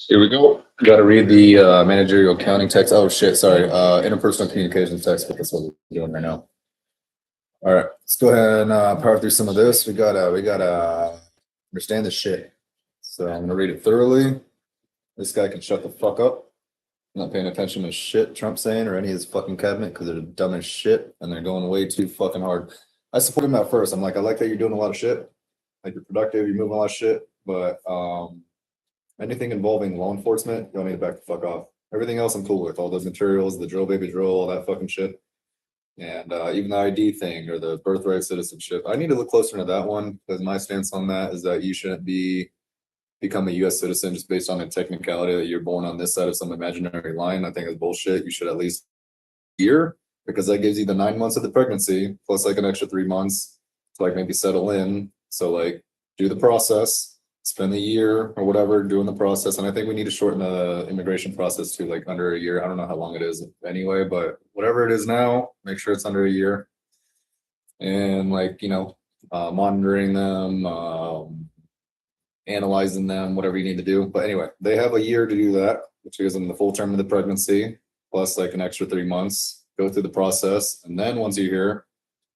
Here we go. Got to read the managerial accounting text. Oh shit, sorry. Interpersonal communication text, but that's what we're doing right now. All right, let's go ahead and power through some of this. We gotta understand this shit. So I'm gonna read it thoroughly. This guy can shut the fuck up. I'm not paying attention to shit Trump's saying or any of his fucking cabinet because they're dumb as shit and they're going way too fucking hard. I support him at first. I'm like, I like that you're doing a lot of shit. Like you're productive, you're moving a lot of shit, but anything involving law enforcement, y'all need to back the fuck off. Everything else I'm cool with. All those materials, the drill baby drill, all that fucking shit. And even the ID thing or the birthright citizenship. I need to look closer into that one because my stance on that is that you shouldn't become a US citizen just based on the technicality that you're born on this side of some imaginary line. I think it's bullshit. You should at least year because that gives you the 9 months of the pregnancy plus like an extra 3 months to like maybe settle in. So like do the process, spend the year or whatever doing the process. And I think we need to shorten the immigration process to like under a year. I don't know how long it is anyway, but whatever it is now, make sure it's under a year. And like, monitoring them, analyzing them, whatever you need to do. But anyway, they have a year to do that, which gives them the full term of the pregnancy, plus like an extra 3 months, go through the process. And then once you're here,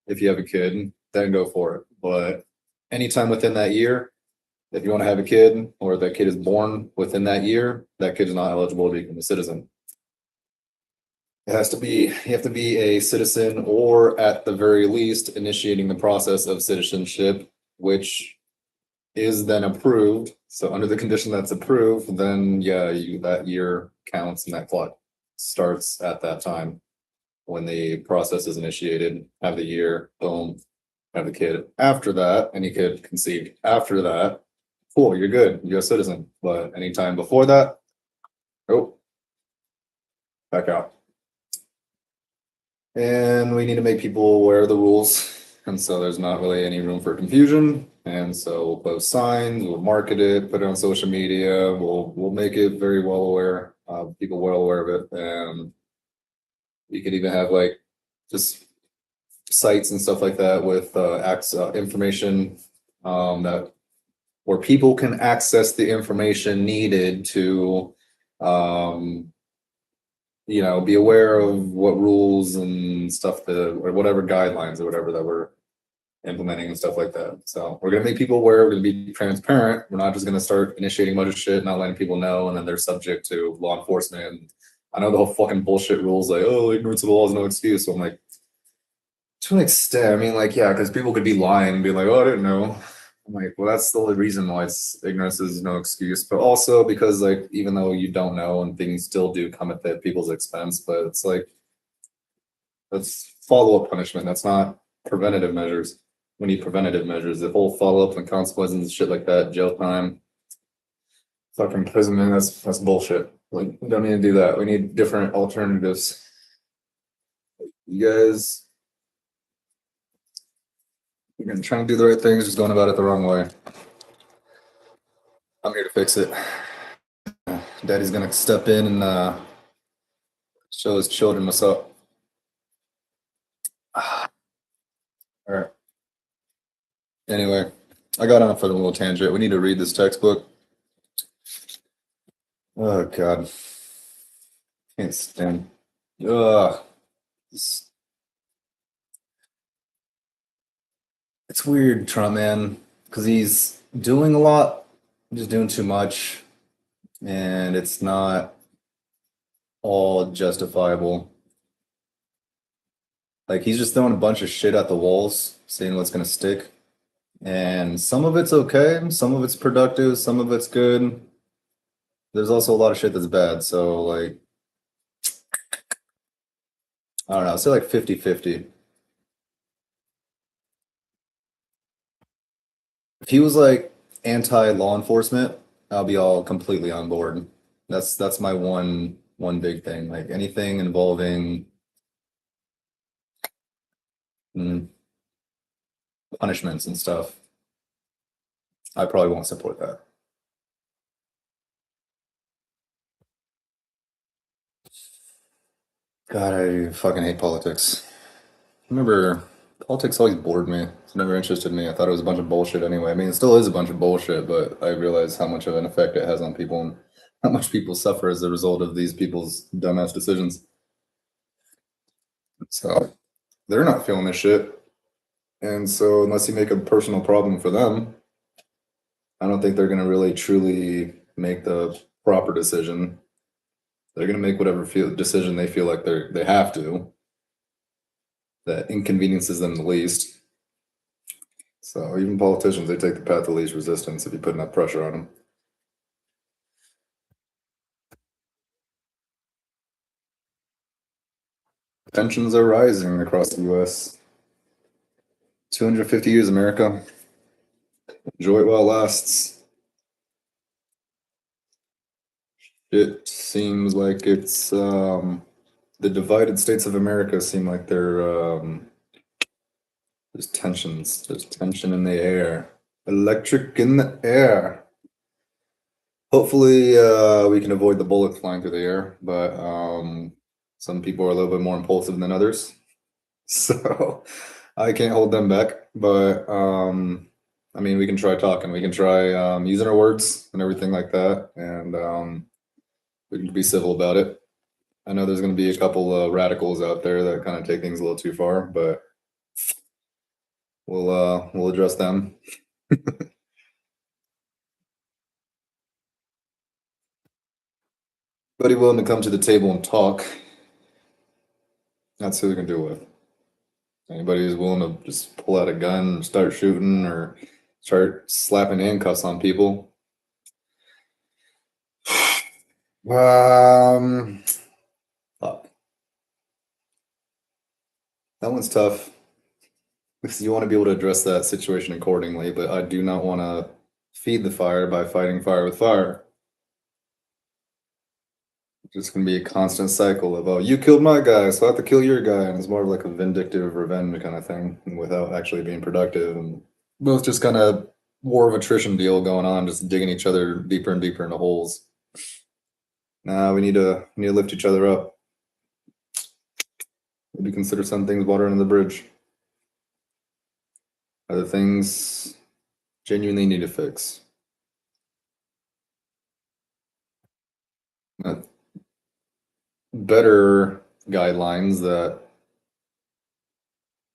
if you have a kid, then go for it. But anytime within that year, if you want to have a kid or that kid is born within that year, that kid is not eligible to become a citizen. You have to be a citizen or at the very least initiating the process of citizenship, which is then approved. So under the condition that's approved, then yeah, that year counts and that clock starts at that time when the process is initiated. Have the year, boom, have the kid. After that, any kid conceived after that, cool, you're good, US citizen. But anytime before that, oh, back out. And we need to make people aware of the rules. And so there's not really any room for confusion. And so we'll post signs, we'll market it, put it on social media, we'll make it very well aware, people well aware of it. And you could even have like just sites and stuff like that with information that where people can access the information needed to be aware of what rules and stuff or whatever guidelines or whatever that we're implementing and stuff like that. So we're gonna make people aware, we're gonna be transparent. We're not just gonna start initiating a bunch of shit, not letting people know, and then they're subject to law enforcement. And I know the whole fucking bullshit rules like, oh, ignorance of the law is no excuse. So I'm like, to an extent, I mean, like, yeah, because people could be lying and be like, oh, I didn't know. I'm like, well, that's the only reason why ignorance is no excuse. But also because, like, even though you don't know and things still do come at people's expense, but it's like, that's follow-up punishment. That's not preventative measures. We need preventative measures. The whole follow-up and consequences and shit like that, jail time, fucking imprisonment, that's bullshit. Like, we don't need to do that. We need different alternatives. You guys, you're gonna try and do the right things, just going about it the wrong way. I'm here to fix it. Daddy's gonna step in and show his children what's up. All right. Anyway, I got on for the little tangent. We need to read this textbook. Oh God, can't stand. Ugh. It's weird, Trump, man, because he's doing a lot, just doing too much, and it's not all justifiable. Like he's just throwing a bunch of shit at the walls, seeing what's gonna stick. And some of it's okay, some of it's productive, some of it's good. There's also a lot of shit that's bad. So like, I don't know, I'll say like 50-50. If he was like anti-law enforcement, I'll be all completely on board. That's my one big thing. Like anything involving punishments and stuff, I probably won't support that. God, I fucking hate politics. Remember Politics always bored me. It's never interested me. I thought it was a bunch of bullshit anyway. I mean, it still is a bunch of bullshit, but I realize how much of an effect it has on people and how much people suffer as a result of these people's dumbass decisions. So they're not feeling this shit. And so unless you make a personal problem for them, I don't think they're going to really truly make the proper decision. They're going to make whatever decision they feel like they have to, that inconveniences them the least. So even politicians, they take the path of least resistance if you put enough pressure on them. Tensions are rising across the U.S. 250 years, America. Enjoy it while it lasts. It seems like it's the divided states of America seem like there's tensions. There's tension in the air. Electric in the air. Hopefully, we can avoid the bullets flying through the air, but some people are a little bit more impulsive than others. So I can't hold them back. But I mean, we can try talking. We can try using our words and everything like that, and we can be civil about it. I know there's going to be a couple of radicals out there that kind of take things a little too far, but we'll address them. Anybody willing to come to the table and talk? That's who we can do it with. Anybody who's willing to just pull out a gun and start shooting or start slapping handcuffs on people. Fuck. That one's tough because you want to be able to address that situation accordingly, but I do not want to feed the fire by fighting fire with fire. It's just going to be a constant cycle of, oh, you killed my guy, so I have to kill your guy. And it's more of like a vindictive revenge kind of thing without actually being productive. And both just kind of war of attrition deal going on, just digging each other deeper and deeper into holes. Nah, we need to lift each other up. Maybe consider some things water under the bridge. Other things genuinely need to fix. Better guidelines that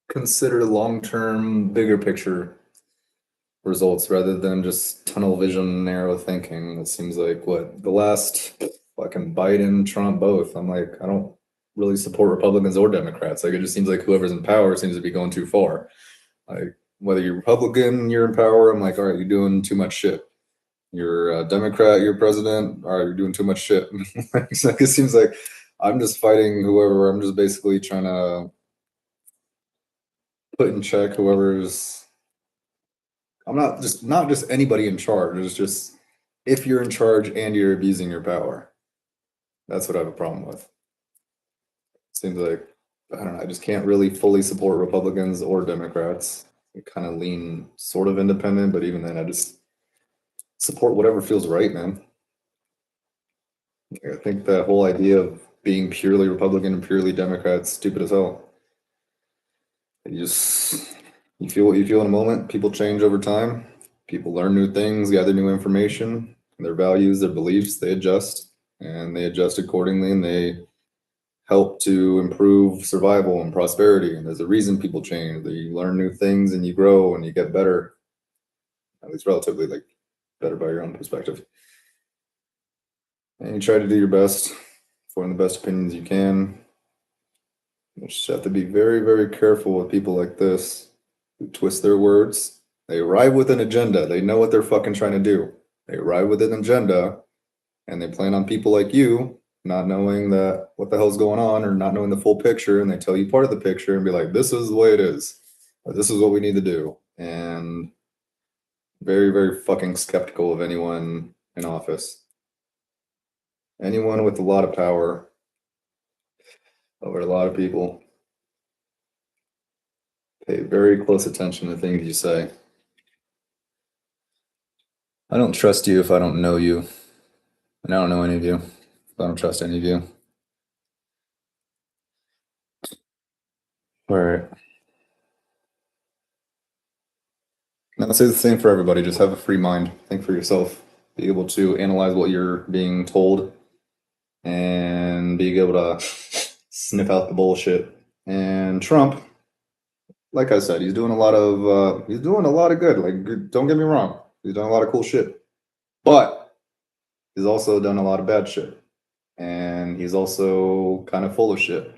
consider long-term, bigger picture results rather than just tunnel vision, narrow thinking. It seems like what the last fucking Biden, Trump, both. I'm like, I don't really support Republicans or Democrats. Like, it just seems like whoever's in power seems to be going too far. Like, whether you're Republican, you're in power. I'm like, all right, you're doing too much shit. You're a Democrat, you're president. All right, you're doing too much shit. It seems like I'm just fighting whoever. I'm just basically trying to put in check whoever's. I'm not just anybody in charge. It's just if you're in charge and you're abusing your power. That's what I have a problem with. Seems like I don't know. I just can't really fully support Republicans or Democrats. I kind of lean sort of independent, but even then, I just support whatever feels right, man. I think that whole idea of being purely Republican and purely Democrat is stupid as hell. You feel what you feel in a moment. People change over time. People learn new things, gather new information, their values, their beliefs, they adjust and they adjust accordingly and they help to improve survival and prosperity. And there's a reason people change. That you learn new things and you grow and you get better, at least relatively, like better by your own perspective. And you try to do your best, form the best opinions you can. You just have to be very, very careful with people like this who twist their words. They arrive with an agenda. They know what they're fucking trying to do. They arrive with an agenda and they plan on people like you not knowing that what the hell's going on or not knowing the full picture, and they tell you part of the picture and be like, this is the way it is, or this is what we need to do. And very, very fucking skeptical of anyone in office. Anyone with a lot of power over a lot of people. Pay very close attention to things you say. I don't trust you if I don't know you. And I don't know any of you. I don't trust any of you. All right. And I'll say the same for everybody. Just have a free mind. Think for yourself. Be able to analyze what you're being told and be able to sniff out the bullshit. And Trump, like I said, he's doing a lot of good. Like, don't get me wrong, he's done a lot of cool shit, but he's also done a lot of bad shit, and he's also kind of full of shit.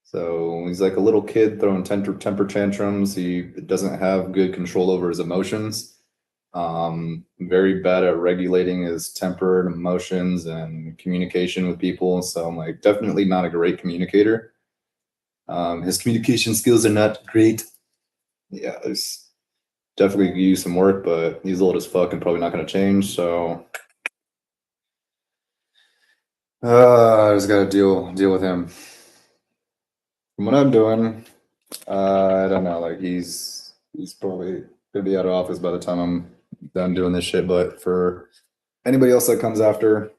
So he's like a little kid throwing temper tantrums. He doesn't have good control over his emotions. Very bad at regulating his temper and emotions and communication with people. So I'm like, definitely not a great communicator. His communication skills are not great. Yeah, there's definitely could use some work, but he's old as fuck and probably not going to change. So I just got to deal with him. From what I'm doing, I don't know. Like he's probably gonna be out of office by the time I'm done doing this shit. But for anybody else that comes after,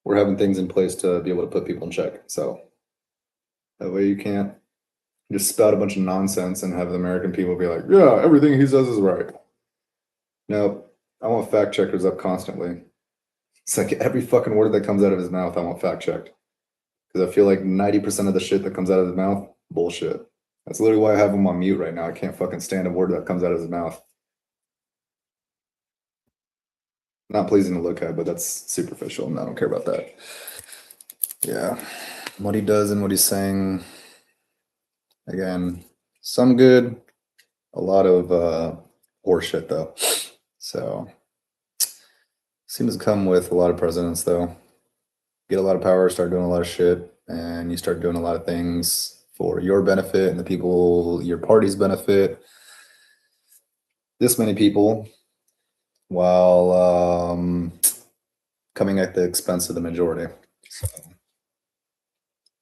we're having things in place to be able to put people in check. So that way you can't just spout a bunch of nonsense and have the American people be like, yeah, everything he says is right. No, I want fact checkers up constantly. It's like every fucking word that comes out of his mouth, I want fact checked. Because I feel like 90% of the shit that comes out of his mouth, bullshit. That's literally why I have him on mute right now. I can't fucking stand a word that comes out of his mouth. Not pleasing to look at, but that's superficial, and I don't care about that. Yeah. What he does and what he's saying, again, some good, a lot of horseshit, though. So, seems to come with a lot of presidents, though. Get a lot of power, start doing a lot of shit, and you start doing a lot of things for your benefit and the people, your party's benefit. This many people, while coming at the expense of the majority. So,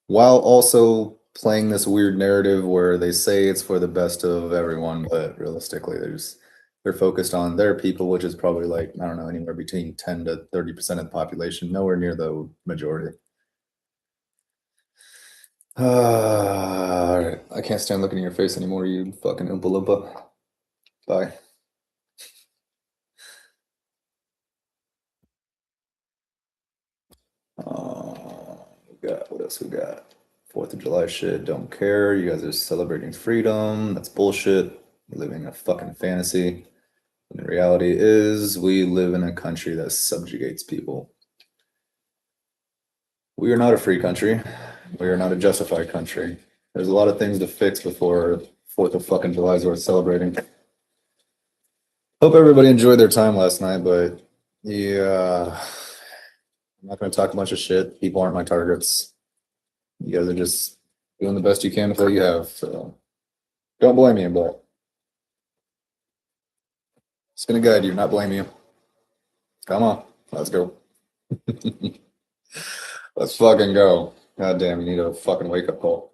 while also playing this weird narrative where they say it's for the best of everyone, but realistically, they're focused on their people, which is probably like, I don't know, anywhere between 10 to 30% of the population, nowhere near the majority. All right. I can't stand looking in your face anymore, you fucking Oompa Loompa. Bye. What else we got? 4th of July shit, don't care. You guys are celebrating freedom. That's bullshit. You're living in a fucking fantasy. And the reality is, we live in a country that subjugates people. We are not a free country. We are not a justified country. There's a lot of things to fix before 4th of fucking July is worth celebrating. Hope everybody enjoyed their time last night, but yeah, I'm not going to talk a bunch of shit. People aren't my targets. You guys are just doing the best you can with what you have. So don't blame me, but it's going to guide you, not blame you. Come on, let's go. Let's fucking go. God damn, you need a fucking wake up call.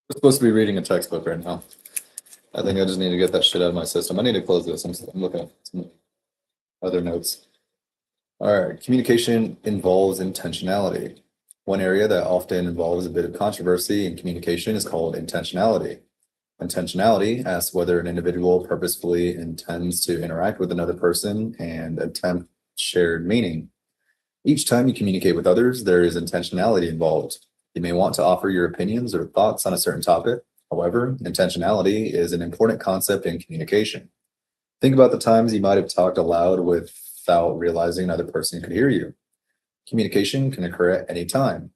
We're supposed to be reading a textbook right now. I think I just need to get that shit out of my system. I need to close this. I'm looking at some other notes. All right, communication involves intentionality. One area that often involves a bit of controversy in communication is called intentionality. Intentionality asks whether an individual purposefully intends to interact with another person and attempt shared meaning. Each time you communicate with others, there is intentionality involved. You may want to offer your opinions or thoughts on a certain topic. However, intentionality is an important concept in communication. Think about the times you might have talked aloud without realizing another person could hear you. Communication can occur at any time.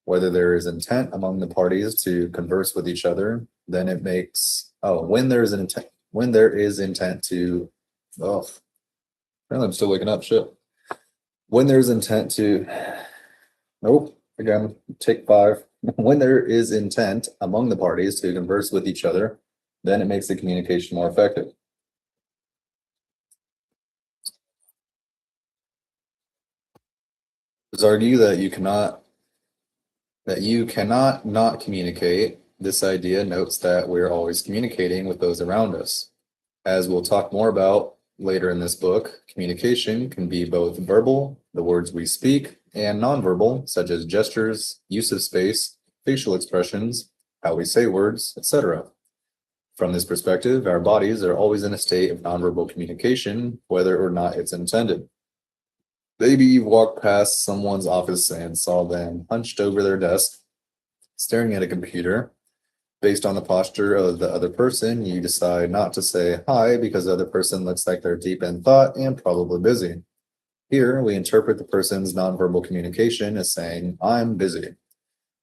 Whether there is intent among the parties to converse with each other, then it makes, when there is intent to, apparently I'm still waking up, shit. When there's intent to, again, take 5. When there is intent among the parties to converse with each other, then it makes the communication more effective. Let's argue that you cannot not communicate. This idea notes that we're always communicating with those around us. As we'll talk more about later in this book, communication can be both verbal, the words we speak, and nonverbal, such as gestures, use of space, facial expressions, how we say words, etc. From this perspective, our bodies are always in a state of nonverbal communication, whether or not it's intended. Maybe you walked past someone's office and saw them hunched over their desk, staring at a computer. Based on the posture of the other person, you decide not to say hi because the other person looks like they're deep in thought and probably busy. Here, we interpret the person's nonverbal communication as saying, I'm busy.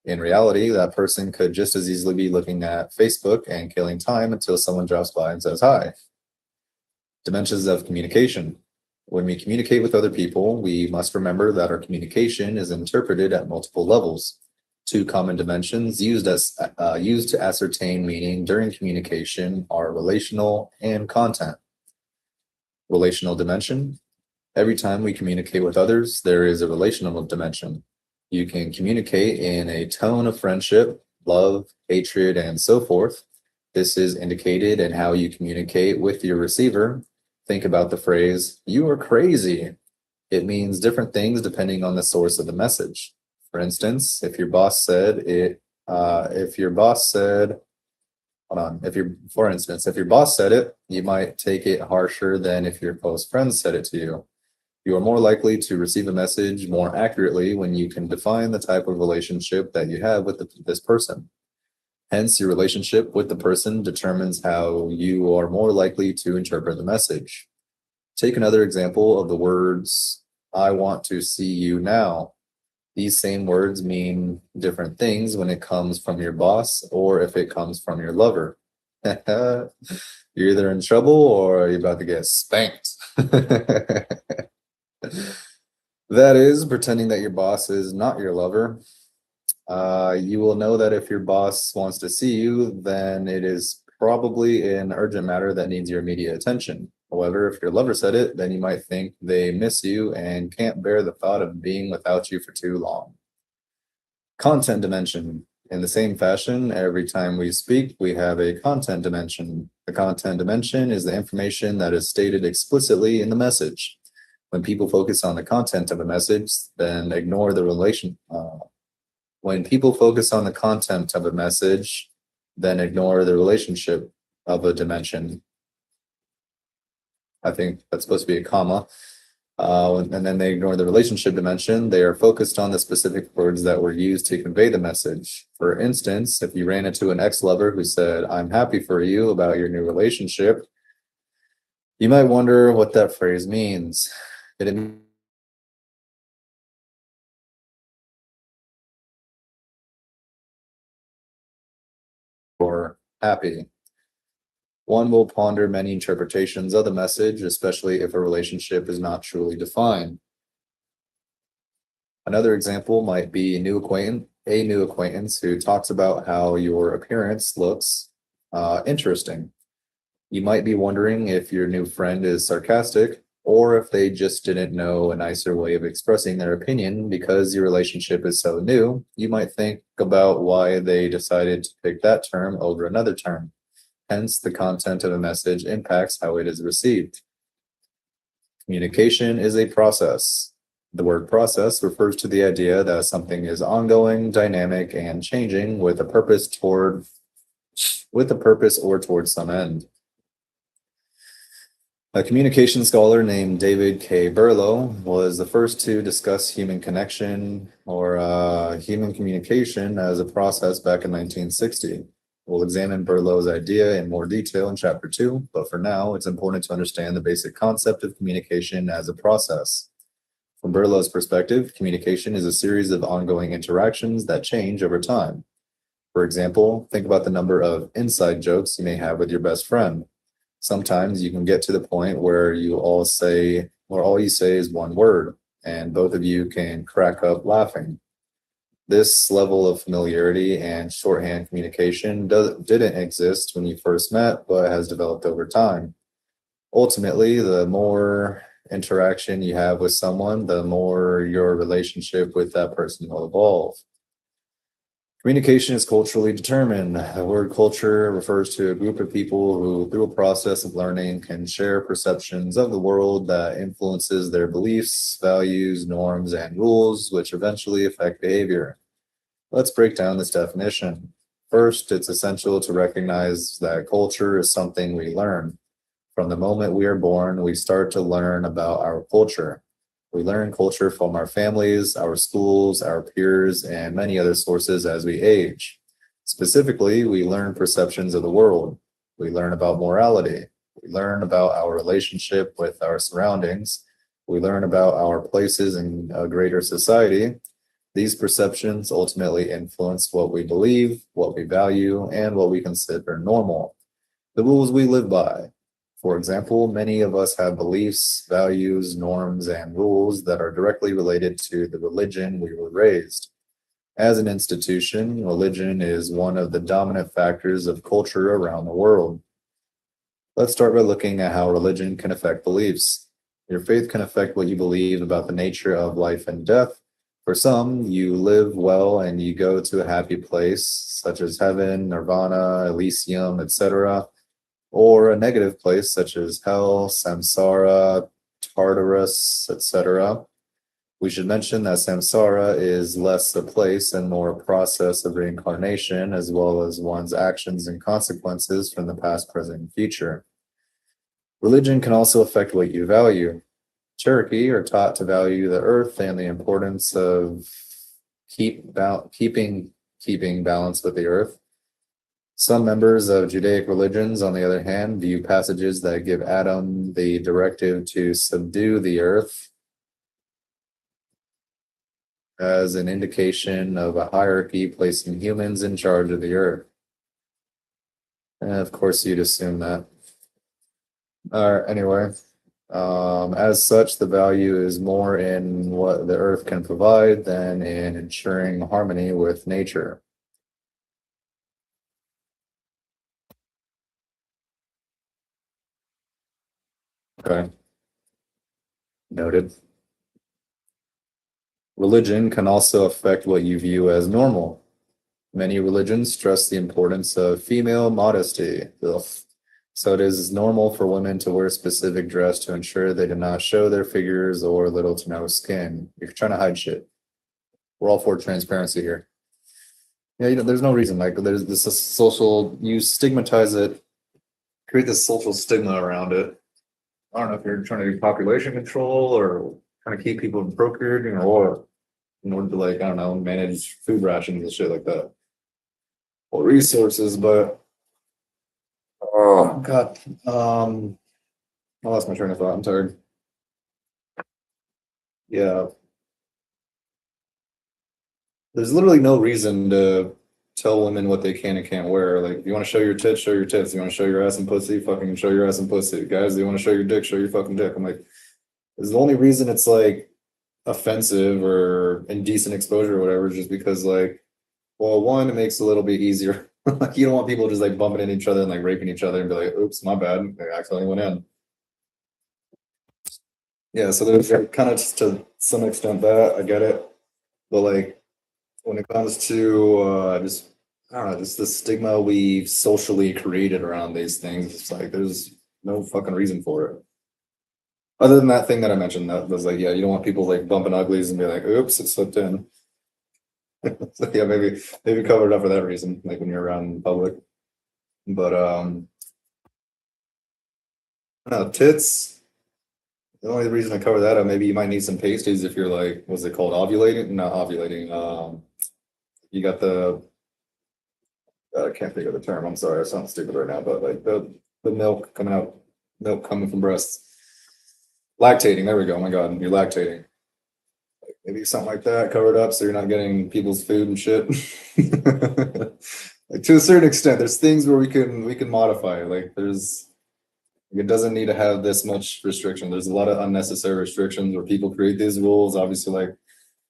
In reality, that person could just as easily be looking at Facebook and killing time until someone drops by and says hi. Dimensions of communication. When we communicate with other people, we must remember that our communication is interpreted at multiple levels. Two common dimensions used to ascertain meaning during communication are relational and content. Relational dimension. Every time we communicate with others, there is a relational dimension. You can communicate in a tone of friendship, love, hatred, and so forth. This is indicated in how you communicate with your receiver. Think about the phrase, "You are crazy." It means different things depending on the source of the message. For instance, if your boss said, you might take it harsher than if your close friend said it to you. You are more likely to receive a message more accurately when you can define the type of relationship that you have with this person. Hence, your relationship with the person determines how you are more likely to interpret the message. Take another example of the words, "I want to see you now." These same words mean different things when it comes from your boss or if it comes from your lover. You're either in trouble or you're about to get spanked. That is, pretending that your boss is not your lover. You will know that if your boss wants to see you, then it is probably an urgent matter that needs your immediate attention. However, if your lover said it, then you might think they miss you and can't bear the thought of being without you for too long. Content dimension. In the same fashion, every time we speak, we have a content dimension. The content dimension is the information that is stated explicitly in the message. When people focus on the content of a message, then ignore the relation. When people focus on the content of a message, then ignore the relationship of a dimension. I think that's supposed to be a comma. And then they ignore the relationship dimension. They are focused on the specific words that were used to convey the message. For instance, if you ran into an ex-lover who said, "I'm happy for you" about your new relationship, you might wonder what that phrase means. Did it mean or happy? One will ponder many interpretations of the message, especially if a relationship is not truly defined. Another example might be a new acquaintance who talks about how your appearance looks interesting. You might be wondering if your new friend is sarcastic or if they just didn't know a nicer way of expressing their opinion because your relationship is so new. You might think about why they decided to pick that term over another term. Hence, the content of a message impacts how it is received. Communication is a process. The word process refers to the idea that something is ongoing, dynamic, and changing with a purpose or towards some end. A communication scholar named David K. Berlow was the first to discuss human connection or human communication as a process back in 1960. We'll examine Berlow's idea in more detail in Chapter 2, but for now, it's important to understand the basic concept of communication as a process. From Berlow's perspective, communication is a series of ongoing interactions that change over time. For example, think about the number of inside jokes you may have with your best friend. Sometimes you can get to the point where all you say is one word, and both of you can crack up laughing. This level of familiarity and shorthand communication didn't exist when you first met, but has developed over time. Ultimately, the more interaction you have with someone, the more your relationship with that person will evolve. Communication is culturally determined. The word culture refers to a group of people who, through a process of learning, can share perceptions of the world that influences their beliefs, values, norms, and rules, which eventually affect behavior. Let's break down this definition. First, it's essential to recognize that culture is something we learn. From the moment we are born, we start to learn about our culture. We learn culture from our families, our schools, our peers, and many other sources as we age. Specifically, we learn perceptions of the world. We learn about morality. We learn about our relationship with our surroundings. We learn about our places in a greater society. These perceptions ultimately influence what we believe, what we value, and what we consider normal. The rules we live by. For example, many of us have beliefs, values, norms, and rules that are directly related to the religion we were raised. As an institution, religion is one of the dominant factors of culture around the world. Let's start by looking at how religion can affect beliefs. Your faith can affect what you believe about the nature of life and death. For some, you live well and you go to a happy place, such as heaven, nirvana, Elysium, etc., or a negative place such as hell, samsara, Tartarus, etc. We should mention that samsara is less a place and more a process of reincarnation, as well as one's actions and consequences from the past, present, and future. Religion can also affect what you value. Cherokee are taught to value the earth and the importance of keeping balance with the earth. Some members of Judaic religions, on the other hand, view passages that give Adam the directive to subdue the earth as an indication of a hierarchy placing humans in charge of the earth. And of course, you'd assume that. Anyway, as such, the value is more in what the earth can provide than in ensuring harmony with nature. Okay, noted. Religion can also affect what you view as normal. Many religions stress the importance of female modesty. Ugh. So it is normal for women to wear specific dress to ensure they do not show their figures or little to no skin. You're trying to hide shit. We're all for transparency here. Yeah, there's no reason. Like, there's this social, you stigmatize it, create this social stigma around it. I don't know if you're trying to do population control or trying to keep people from procreating or in order to, like, I don't know, manage food rations and shit like that. Or resources, but oh god. I lost my train of thought. I'm tired. Yeah. There's literally no reason to tell women what they can and can't wear. Like, you want to show your tits, show your tits. You want to show your ass and pussy, fucking show your ass and pussy. Guys, you want to show your dick, show your fucking dick. I'm like, is the only reason it's like offensive or indecent exposure or whatever is just because, like, well, one, it makes it a little bit easier. Like, you don't want people just like bumping into each other and like raping each other and be like, oops, my bad, I accidentally went in. Yeah, so there's like, kind of just to some extent that I get it, but like when it comes to just I don't know, just the stigma we've socially created around these things, it's like there's no fucking reason for it. Other than that thing that I mentioned, that was like, yeah, you don't want people like bumping uglies and be like, oops, it slipped in. So yeah, maybe cover it up for that reason, like when you're around in public. But no, tits. The only reason I cover that up, maybe you might need some pasties if you're like, what's it called, ovulating? Not ovulating. You got the I can't think of the term. I'm sorry, I sound stupid right now, but like the milk coming out, milk coming from breasts. Lactating. There we go. Oh my God, you're lactating. Maybe something like that, cover it up so you're not getting people's food and shit. Like, to a certain extent, there's things where we can modify it. Like, it doesn't need to have this much restriction. There's a lot of unnecessary restrictions where people create these rules. Obviously, like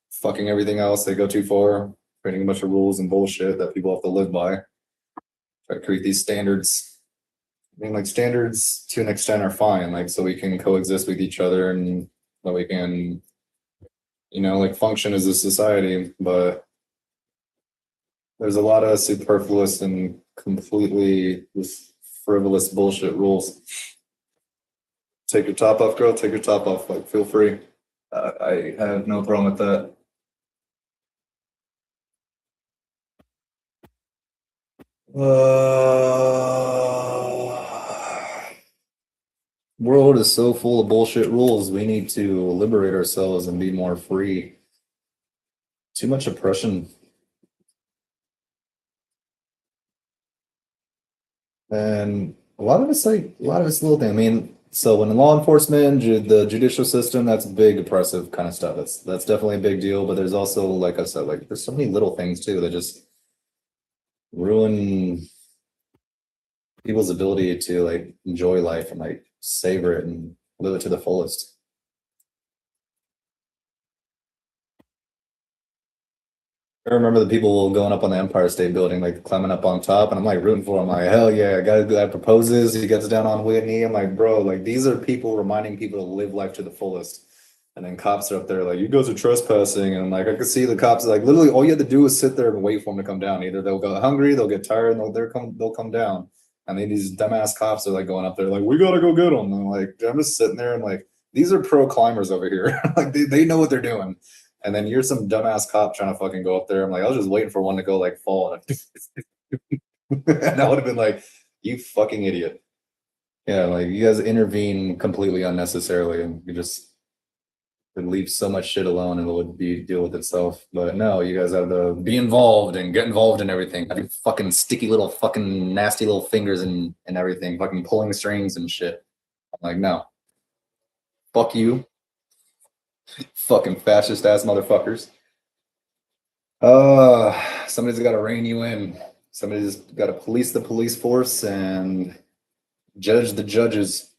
fucking everything else, they go too far, creating a bunch of rules and bullshit that people have to live by. Try to create these standards. I mean, like, standards to an extent are fine, like, so we can coexist with each other and that we can, like, function as a society. But There's a lot of superfluous and completely just frivolous bullshit rules. Take your top off, girl. Take your top off. Like, feel free. I have no problem with that. World is so full of bullshit rules. We need to liberate ourselves and be more free. Too much oppression. And a lot of it's little thing. I mean, so when law enforcement, the judicial system, that's big oppressive kind of stuff. That's definitely a big deal. But there's also, like I said, like there's so many little things too that just ruin people's ability to like enjoy life and like savor it and live it to the fullest. I remember the people going up on the Empire State Building, like climbing up on top, and I'm like rooting for him. I'm like, hell yeah, guy proposes, he gets down on Whitney. I'm like, bro, like these are people reminding people to live life to the fullest. And then cops are up there like, you guys are trespassing. And I'm like, I could see the cops like literally all you have to do is sit there and wait for them to come down. Either they'll go hungry, they'll get tired, and they'll come down. And then these dumbass cops are like going up there like, we gotta go get them. And I'm like, I'm just sitting there and like, these are pro climbers over here. Like they know what they're doing. And then you're some dumbass cop trying to fucking go up there. I'm like, I was just waiting for one to go like fall. And I would have been like, you fucking idiot. Yeah, like you guys intervene completely unnecessarily and you just leave so much shit alone and it would be deal with itself. But no, you guys have to be involved and get involved in everything. Have your fucking sticky little fucking nasty little fingers and everything, fucking pulling strings and shit. I'm like, no. Fuck you. Fucking fascist ass motherfuckers. Somebody's got to rein you in. Somebody's got to police the police force and judge the judges.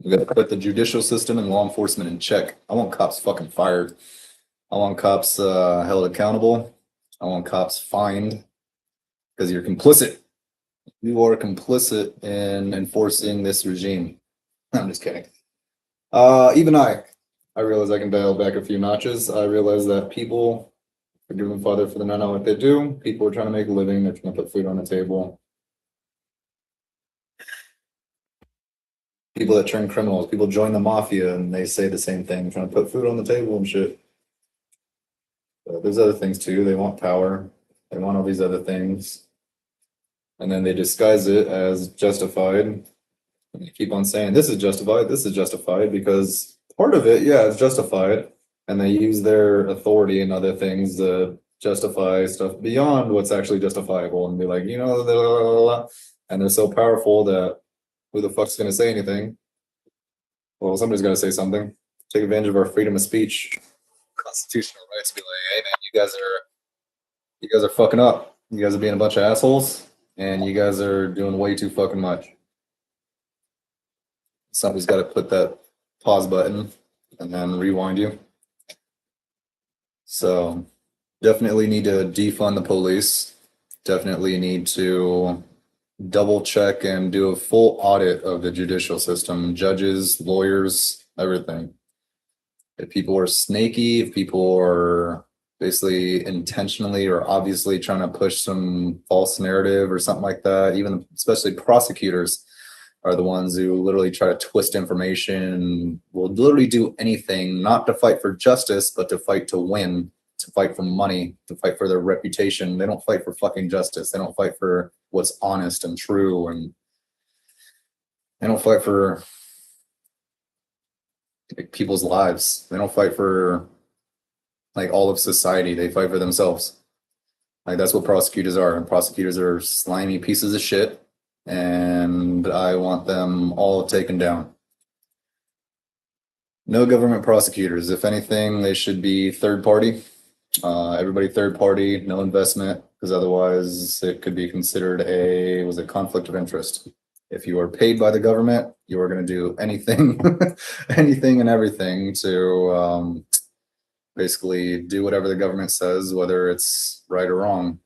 We got to put the judicial system and law enforcement in check. I want cops fucking fired. I want cops held accountable. I want cops fined because you're complicit. You are complicit in enforcing this regime. I'm just kidding. Even I realize I can dial back a few notches. I realize that people, forgive them, Father, for the not know what they do. People are trying to make a living. They're trying to put food on the table. People that turn criminals, people join the mafia and they say the same thing, trying to put food on the table and shit. But there's other things too. They want power. They want all these other things. And then they disguise it as justified. And they keep on saying, this is justified because part of it, yeah, it's justified. And they use their authority and other things to justify stuff beyond what's actually justifiable and be like, you know, blah, blah, blah. And they're so powerful that who the fuck's going to say anything? Well, somebody's got to say something. Take advantage of our freedom of speech, constitutional rights. Be like, hey man, you guys are fucking up. You guys are being a bunch of assholes, and you guys are doing way too fucking much. Somebody's got to put that pause button and then rewind you. So definitely need to defund the police. Definitely need to double check and do a full audit of the judicial system, judges, lawyers, everything. If people are snaky, if people are basically intentionally or obviously trying to push some false narrative or something like that, even especially prosecutors are the ones who literally try to twist information and will literally do anything, not to fight for justice, but to fight to win, to fight for money, to fight for their reputation. They don't fight for fucking justice. They don't fight for what's honest and true, and they don't fight for like, people's lives. They don't fight for like all of society. They fight for themselves. Like that's what prosecutors are. And prosecutors are slimy pieces of shit. And I want them all taken down. No government prosecutors. If anything, they should be third party. Everybody third party, no investment, because otherwise it could be considered a conflict of interest. If you are paid by the government, you are going to do anything, anything and everything to basically do whatever the government says, whether it's right or wrong.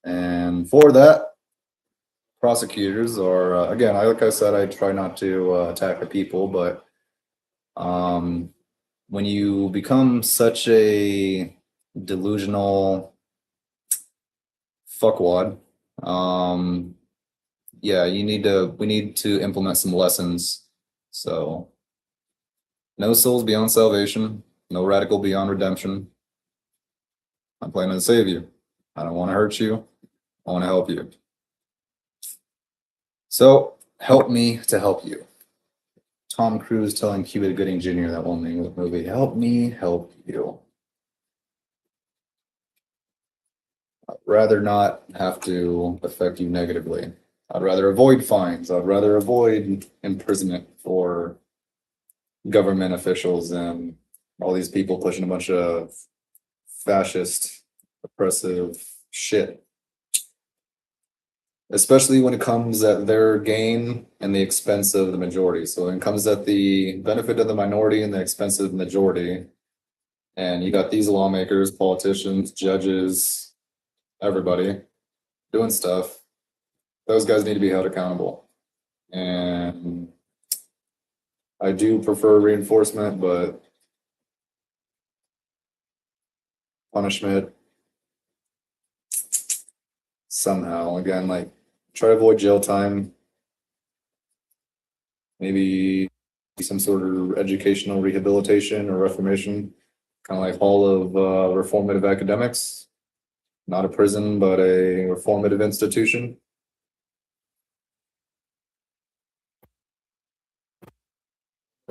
And for that, prosecutors are again, like I said, I try not to attack the people, but when you become such a delusional fuckwad. Yeah, we need to implement some lessons. So no souls beyond salvation, no radical beyond redemption. I'm planning to save you. I don't want to hurt you. I want to help you. So help me to help you. Tom Cruise telling Cuba Gooding Jr. that one movie, help me help you. I'd rather not have to affect you negatively. I'd rather avoid fines. I'd rather avoid imprisonment for government officials and all these people pushing a bunch of fascist, oppressive shit. Especially when it comes at their gain and the expense of the majority. So when it comes at the benefit of the minority and the expense of the majority, and you got these lawmakers, politicians, judges, everybody doing stuff, those guys need to be held accountable. And I do prefer reinforcement, but punishment somehow, again, like try to avoid jail time, maybe some sort of educational rehabilitation or reformation, kind of like Hall of Reformative Academics, not a prison, but a reformative institution.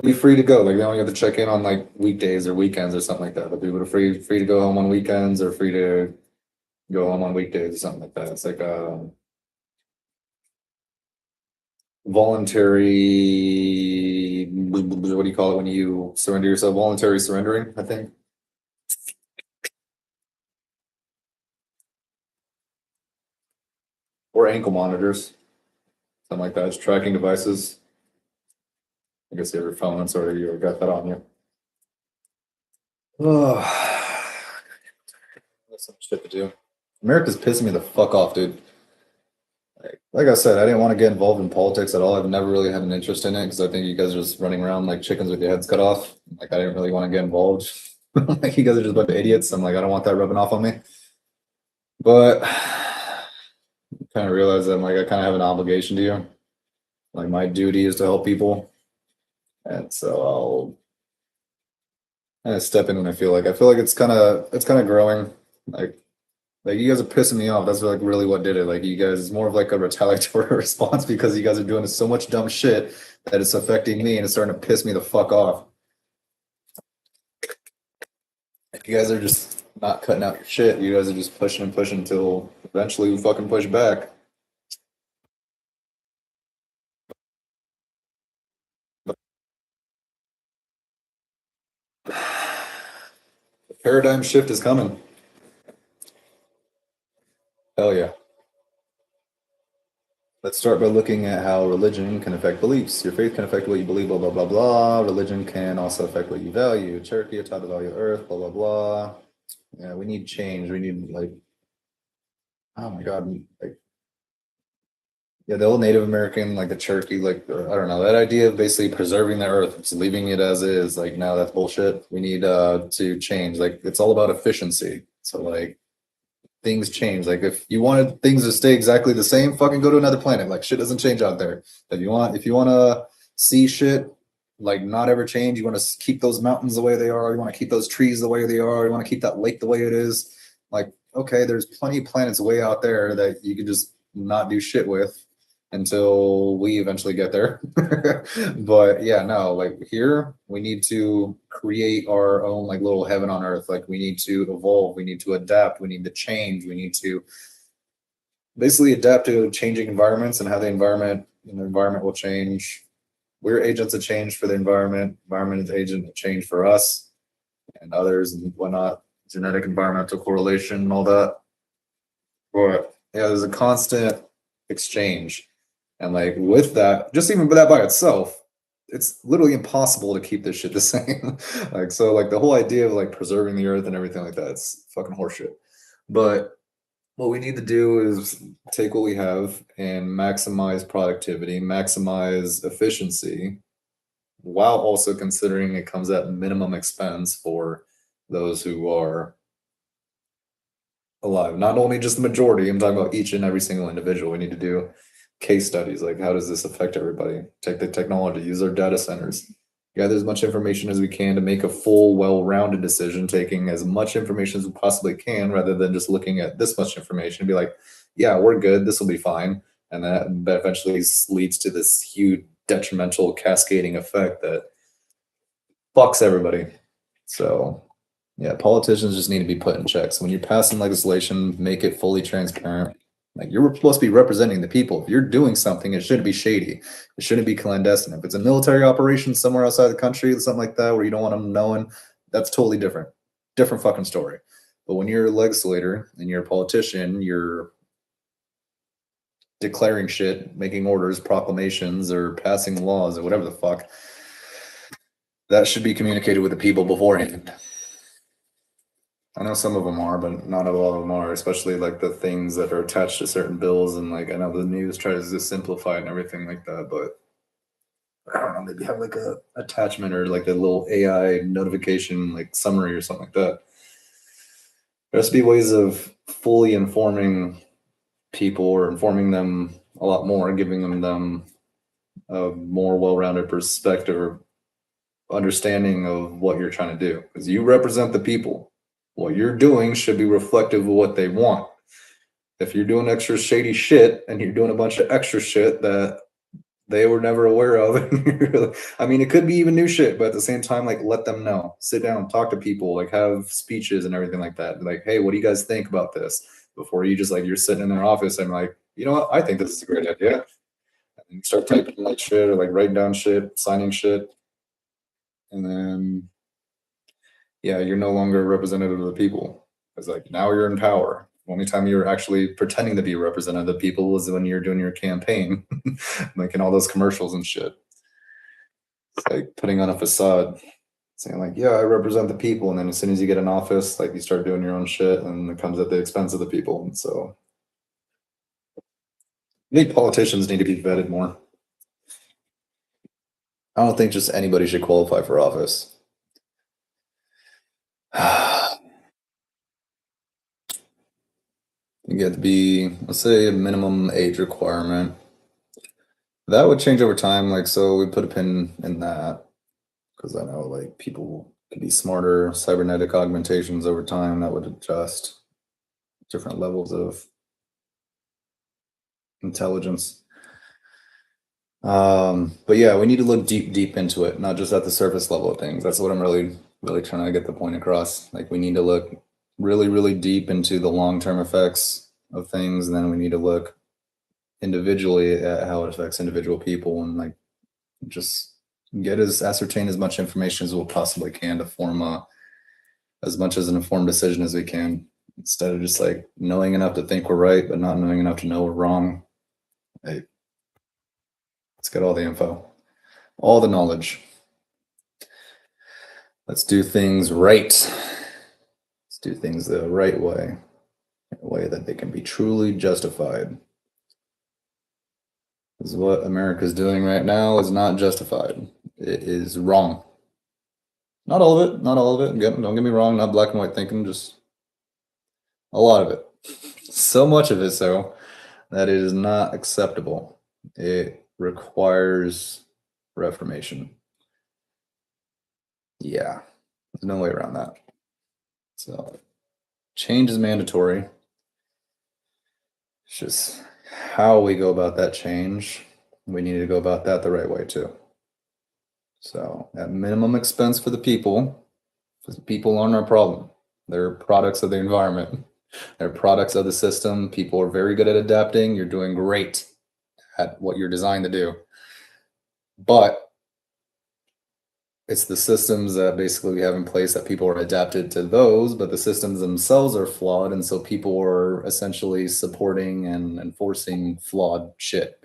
Be free to go. Like they only have to check in on like weekdays or weekends or something like that. But people are free to go home on weekends or free to go home on weekdays or something like that. It's like voluntary. What do you call it when you surrender yourself? Voluntary surrendering, I think. Or ankle monitors, something like that. It's tracking devices. I guess you have your phone, so you got that on you. Oh, that's some shit to do. America's pissing me the fuck off, dude. Like I said, I didn't want to get involved in politics at all. I've never really had an interest in it because I think you guys are just running around like chickens with your heads cut off. Like I didn't really want to get involved. Like you guys are just a bunch of idiots. I'm like, I don't want that rubbing off on me. But I kind of realize that like I kind of have an obligation to you. Like my duty is to help people. And so I'll kind of step in when I feel like it's kind of growing. Like you guys are pissing me off. That's like really what did it. Like you guys, it's more of like a retaliatory response because you guys are doing so much dumb shit that it's affecting me and it's starting to piss me the fuck off. You guys are just not cutting out your shit. You guys are just pushing and pushing until eventually we fucking push back. The paradigm shift is coming. Hell yeah. Let's start by looking at how religion can affect beliefs. Your faith can affect what you believe, blah, blah, blah, blah. Religion can also affect what you value. Cherokee are taught to value earth, blah, blah, blah. Yeah, we need change. We need like, oh my God, like, yeah, the old Native American, like the Cherokee, like, I don't know, that idea of basically preserving the earth, just leaving it as is, like, now that's bullshit. We need to change. Like, it's all about efficiency. So, like, things change. Like if you wanted things to stay exactly the same, fucking go to another planet. Like shit doesn't change out there. If you want to see shit like not ever change, you want to keep those mountains the way they are, you want to keep those trees the way they are, you want to keep that lake the way it is. Like okay, there's plenty of planets way out there that you can just not do shit with until we eventually get there. But yeah, no, like here we need to create our own like little heaven on earth. Like we need to evolve, we need to adapt, we need to change, we need to basically adapt to changing environments and how the environment will change. We're agents of change for the environment. Environment is agent of change for us and others and whatnot. Genetic environmental correlation and all that. But yeah, there's a constant exchange. And like with that, just even with that by itself, it's literally impossible to keep this shit the same. Like so, like the whole idea of like preserving the earth and everything like that, it's fucking horseshit. But what we need to do is take what we have and maximize productivity, maximize efficiency, while also considering it comes at minimum expense for those who are alive. Not only just the majority, I'm talking about each and every single individual. We need to do case studies, like how does this affect everybody? Take the technology, use our data centers, gather as much information as we can to make a full, well-rounded decision, taking as much information as we possibly can, rather than just looking at this much information and be like, yeah, we're good, this will be fine. And that eventually leads to this huge detrimental cascading effect that fucks everybody. So yeah, politicians just need to be put in check. So when you're passing legislation, make it fully transparent. Like, you're supposed to be representing the people. If you're doing something, it shouldn't be shady. It shouldn't be clandestine. If it's a military operation somewhere outside the country, something like that, where you don't want them knowing, that's totally different. Different fucking story. But when you're a legislator and you're a politician, you're declaring shit, making orders, proclamations, or passing laws, or whatever the fuck, that should be communicated with the people beforehand. I know some of them are, but not a lot of them are, especially like the things that are attached to certain bills. And like, I know the news tries to simplify it and everything like that, but I don't know, maybe have like a attachment or like a little AI notification, like summary or something like that. There has to be ways of fully informing people, or informing them a lot more, giving them a more well-rounded perspective or understanding of what you're trying to do, because you represent the people. What you're doing should be reflective of what they want. If you're doing extra shady shit and you're doing a bunch of extra shit that they were never aware of, I mean, it could be even new shit, but at the same time, like, let them know. Sit down, talk to people, like have speeches and everything like that. Like, hey, what do you guys think about this? Before you just like, you're sitting in their office and like, you know what? I think this is a great idea. And you start typing like shit, or like writing down shit, signing shit. And then yeah, you're no longer a representative of the people. It's like, now you're in power. The only time you're actually pretending to be a representative of the people was when you're doing your campaign, making all those commercials and shit. It's like putting on a facade, saying like, yeah, I represent the people. And then as soon as you get in office, like, you start doing your own shit, and it comes at the expense of the people. And so I think politicians need to be vetted more. I don't think just anybody should qualify for office. You get to be, let's say, a minimum age requirement. That would change over time. Like, so we put a pin in that, because I know like people could be smarter, cybernetic augmentations over time that would adjust different levels of intelligence. But yeah, we need to look deep into it, not just at the surface level of things. That's what I'm really trying to get the point across. Like, we need to look really deep into the long-term effects of things, and then we need to look individually at how it affects individual people, and like just ascertain as much information as we possibly can to form as much as an informed decision as we can, instead of just like knowing enough to think we're right but not knowing enough to know we're wrong. Hey, let's get all the info, all the knowledge. Let's do things right. Let's do things the right way, a way that they can be truly justified. Because what America's doing right now is not justified. It is wrong. Not all of it. Not all of it. Don't get me wrong. Not black and white thinking. Just a lot of it. So much of it, so that it is not acceptable. It requires reformation. Yeah, there's no way around that. So change is mandatory. It's just how we go about that change. We need to go about that the right way too. So at minimum expense for the people, because the people aren't our problem. They're products of the environment. They're products of the system. People are very good at adapting. You're doing great at what you're designed to do. But it's the systems that basically we have in place that people are adapted to those, but the systems themselves are flawed. And so people are essentially supporting and enforcing flawed shit.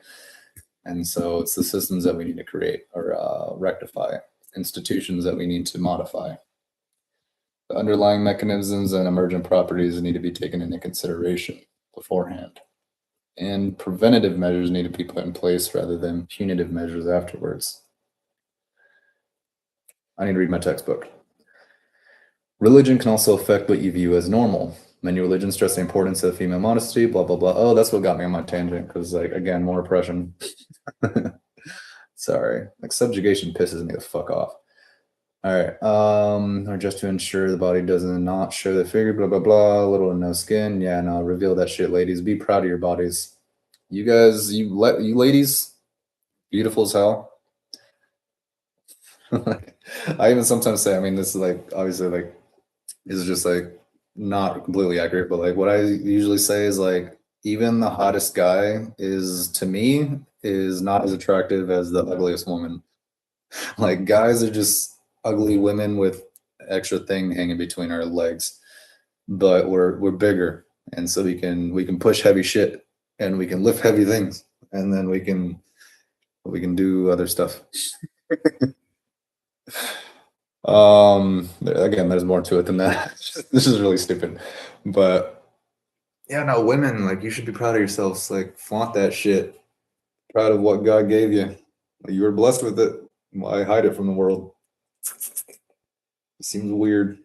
And so it's the systems that we need to create or rectify, institutions that we need to modify. The underlying mechanisms and emergent properties need to be taken into consideration beforehand. And preventative measures need to be put in place rather than punitive measures afterwards. I need to read my textbook. Religion can also affect what you view as normal. Many religions stress the importance of female modesty, blah, blah, blah. Oh, that's what got me on my tangent, because, like, again, more oppression. Sorry. Like, subjugation pisses me the fuck off. All right. Or just to ensure the body doesn't not show the figure, blah, blah, blah. Little to no skin. Yeah, no, reveal that shit, ladies. Be proud of your bodies. You guys, you ladies, beautiful as hell. I even sometimes say, I mean, this is like obviously like is just like not completely accurate, but like what I usually say is like even the hottest guy is to me is not as attractive as the ugliest woman. Like guys are just ugly women with extra thing hanging between our legs, but we're bigger, and so we can push heavy shit and we can lift heavy things, and then we can do other stuff. Again, there's more to it than that. This is really stupid, but yeah, no, women, like you should be proud of yourselves. Like flaunt that shit. Proud of what God gave you. You were blessed with it. Why hide it from the world? It seems weird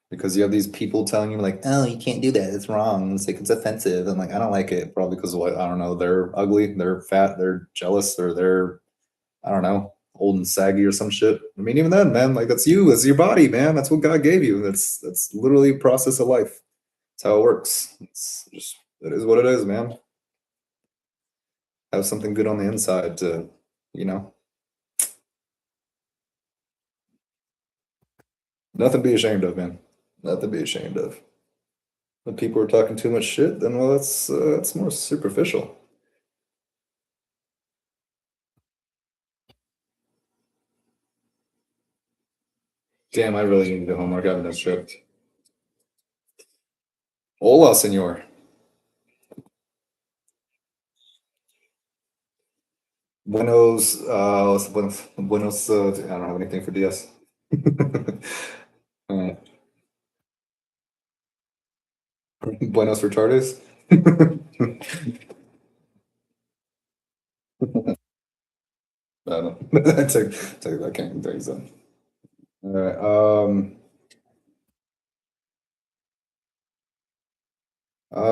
because you have these people telling you like, oh, you can't do that. It's wrong. It's like it's offensive. I'm like, I don't like it. Probably because of what I don't know. They're ugly. They're fat. They're jealous. Or they're I don't know, old and saggy or some shit. I mean, even then, man, like that's you. It's your body, man. That's what God gave you. That's literally a process of life. That's how it works. It's just it is what it is, man. Have something good on the inside to, you know, nothing to be ashamed of, man. Nothing to be ashamed of. When people are talking too much shit, then well, that's more superficial. Damn, I really need to do homework. I haven't done shit. Hola, senor. Buenos. I don't have anything for DS. Uh, Buenos for tardes. I don't. Take that can't take that. All right.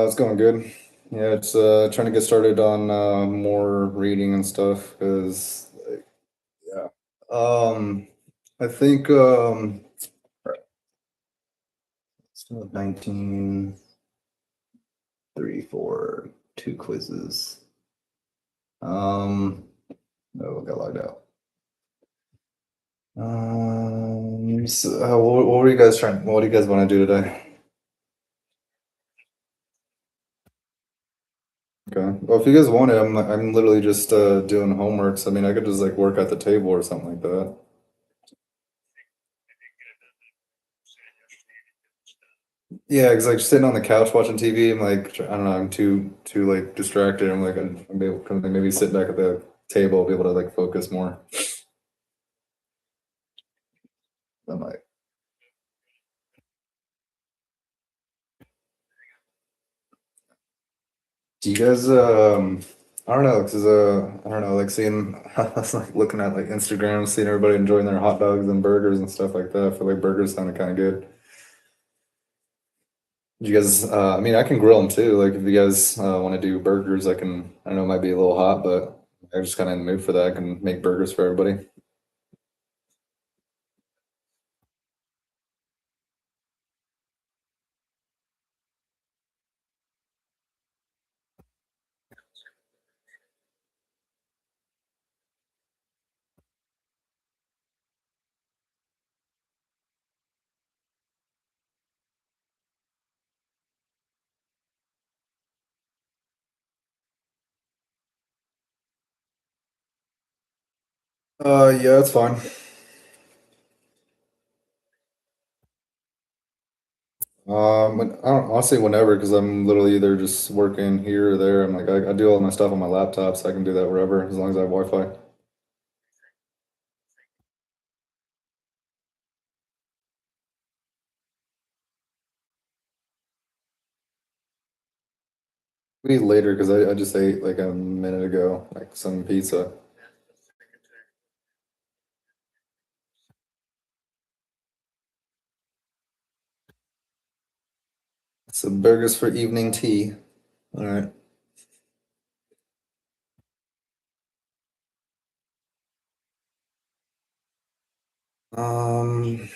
It's going good. Yeah, it's trying to get started on more reading and stuff because yeah. I think so 19, 3, 4, 2 quizzes. No, got logged out. So, what were you guys trying? What do you guys want to do today? Okay. Well, if you guys want it, I'm literally just doing homeworks. I mean, I could just like work at the table or something like that. Yeah, because like sitting on the couch watching TV, I'm like, I don't know, I'm too like distracted. I'm like, I'm able to maybe sit back at the table, be able to like focus more. I'm like, do you guys I don't know, because I don't know, like seeing I was like looking at like Instagram, seeing everybody enjoying their hot dogs and burgers and stuff like that. I feel like burgers sounded kind of good. Do you guys I mean I can grill them too. Like if you guys want to do burgers, I can I know it might be a little hot, but I'm just kind of in the mood for that. I can make burgers for everybody. Yeah, that's fine. I don't honestly whenever because I'm literally either just working here or there. I'm like I do all my stuff on my laptop, so I can do that wherever as long as I have Wi-Fi. Maybe later because I just ate like a minute ago, like some pizza. So burgers for evening tea. All right. Um,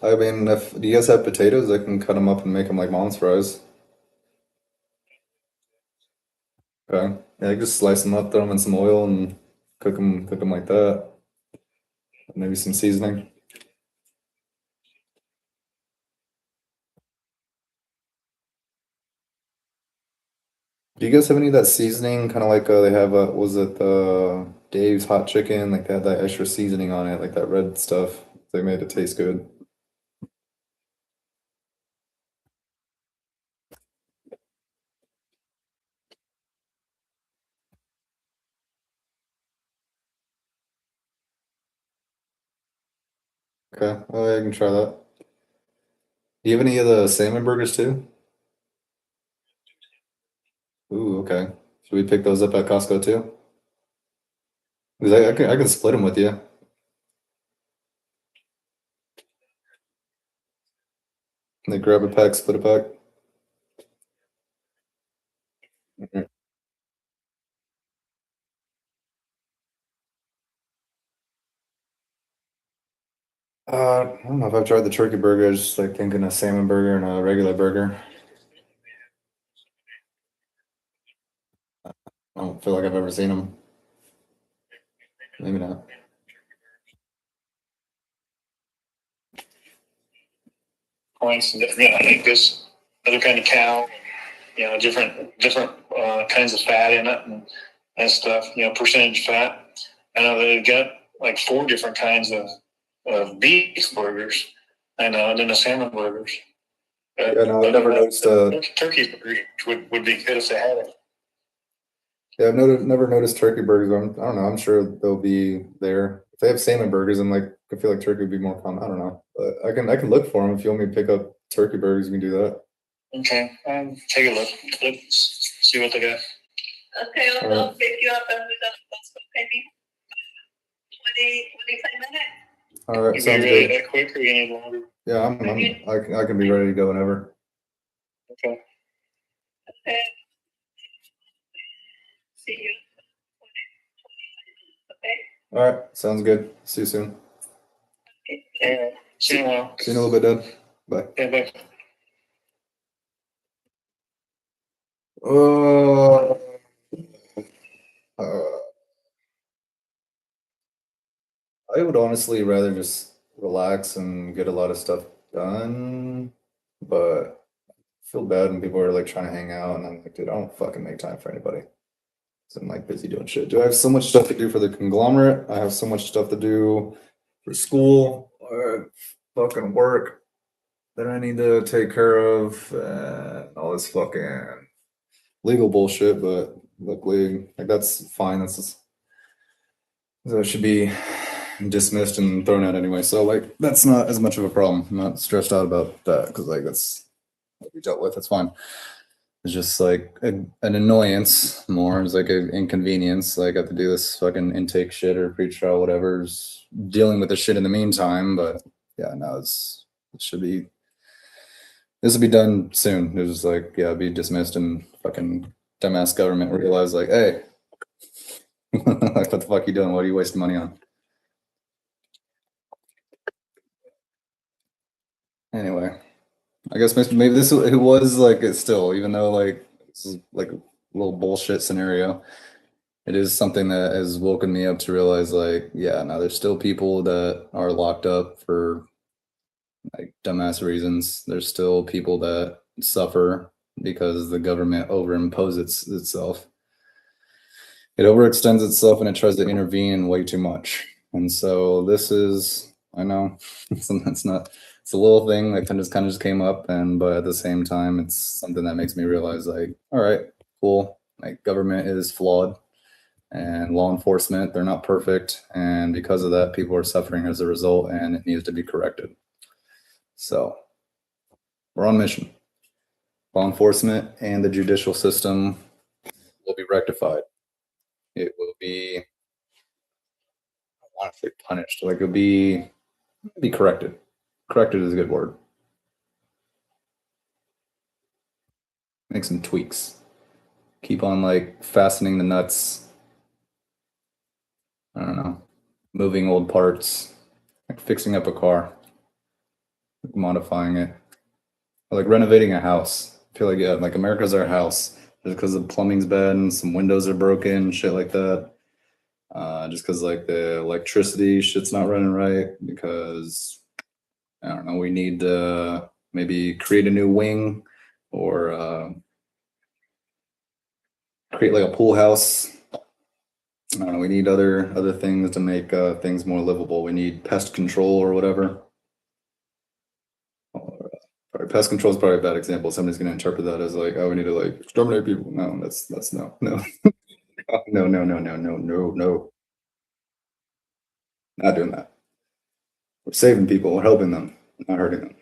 I mean, if do you guys have potatoes, I can cut them up and make them like mom's fries. Okay. Yeah, I just slice them up, throw them in some oil, and cook them like that. Maybe some seasoning. Do you guys have any of that seasoning? Kind of like they have was it Dave's hot chicken? Like they had that extra seasoning on it, like that red stuff. They made it taste good. Okay. Oh, yeah, I can try that. Do you have any of the salmon burgers too? Ooh, okay. Should we pick those up at Costco too? 'Cause I can split them with you. Like grab a pack, split a pack. Mhm. I don't know if I've tried the turkey burger. I was just like thinking a salmon burger and a regular burger. I don't feel like I've ever seen them. Maybe not. Points, Angus, other kind of cow, different kinds of fat in it and stuff, percentage fat. I know they've got like 4 different kinds of beef burgers. I know, and then the salmon burgers. Yeah, no, I've never noticed. Turkey burger would be good if they had it. Yeah, never noticed turkey burgers. I don't know. I'm sure they'll be there. If they have salmon burgers, I'm like, I feel like turkey would be more common. I don't know, but I can look for them. If you want me to pick up turkey burgers, you can do that. Okay, take a look. Let's see what they got. Okay, I'll pick you up and we're done. Maybe 25 minutes. All right, You sounds be ready good. that quick, or you need longer? Yeah, I can be ready to go whenever. Okay. Okay. See you. Okay. All right, sounds good. See you soon. Okay. See you in a while. See you in a little bit, Dad. Bye. Okay, bye. Uh, uh, I would honestly rather just relax and get a lot of stuff done, but I feel bad when people are like trying to hang out, and I'm like, dude, I don't fucking make time for anybody. So I'm like busy doing shit. Do I have so much stuff to do for the conglomerate? I have so much stuff to do for school, fucking work that I need to take care of, all this fucking legal bullshit. But luckily, like that's fine. That should be dismissed and thrown out anyway. So like that's not as much of a problem. I'm not stressed out about that because like that's what we dealt with. It's fine. It's just like an annoyance more. It's like an inconvenience. Like I have to do this fucking intake shit or pre-trial, whatever's dealing with the shit in the meantime. But yeah, no, it should be. This will be done soon. It was like, yeah, be dismissed and fucking dumbass government realize like, hey, like what the fuck you doing? What are you wasting money on? Anyway, I guess maybe this it was like it still, even though like this is like a little bullshit scenario. It is something that has woken me up to realize like, yeah, now there's still people that are locked up for like dumbass reasons. There's still people that suffer because the government overimposes itself. It overextends itself and it tries to intervene way too much. And so this is, I know, it's not, it's a little thing that kind of just came up, and but at the same time, it's something that makes me realize like, all right, cool, like government is flawed and law enforcement, they're not perfect, and because of that, people are suffering as a result, and it needs to be corrected. So we're on mission. Law enforcement and the judicial system will be rectified. It will be honestly punished. Like it'll be corrected. Corrected is a good word. Make some tweaks. Keep on like fastening the nuts. I don't know. Moving old parts. Like fixing up a car. Like modifying it. Or like renovating a house. I feel like yeah, like America's our house. Just because the plumbing's bad and some windows are broken, shit like that. Just because like the electricity shit's not running right. Because I don't know, we need to maybe create a new wing or create like a pool house. I don't know, we need other things to make things more livable. We need pest control or whatever. Probably pest control is probably a bad example. Somebody's going to interpret that as like, oh, we need to like exterminate people. No, that's no, no, no, no, no, no, no, no, no. Not doing that. We're saving people. We're helping them, not hurting them.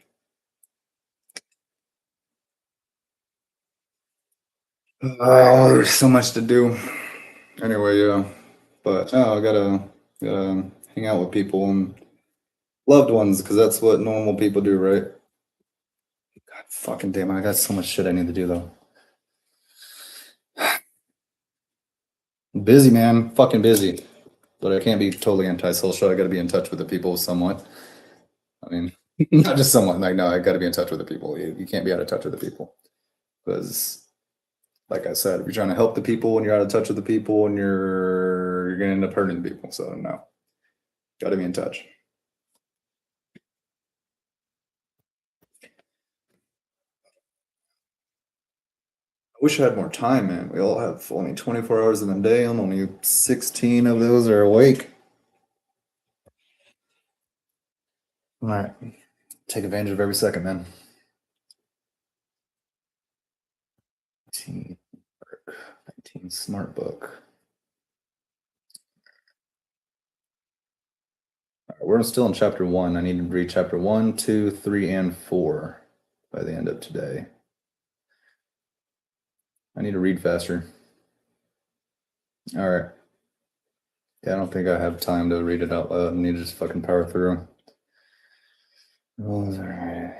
Oh, there's so much to do. Anyway, yeah. But no, gotta hang out with people and loved ones because that's what normal people do, right? God fucking damn it, I got so much shit I need to do though. Busy, man, fucking busy. But I can't be totally antisocial. I gotta be in touch with the people somewhat. I mean, not just somewhat. Like, no, I gotta be in touch with the people. You can't be out of touch with the people because, like I said, if you're trying to help the people and you're out of touch with the people, and you're gonna end up hurting the people. So no, gotta be in touch. I wish I had more time, man. We all have only 24 hours in a day, and only 16 of those are awake. All right. Take advantage of every second, man. 19, 19 smart book. All right, we're still in chapter 1. I need to read chapter 1, 2, 3, and 4 by the end of today. I need to read faster. All right. Yeah, I don't think I have time to read it out loud. I need to just fucking power through. All right.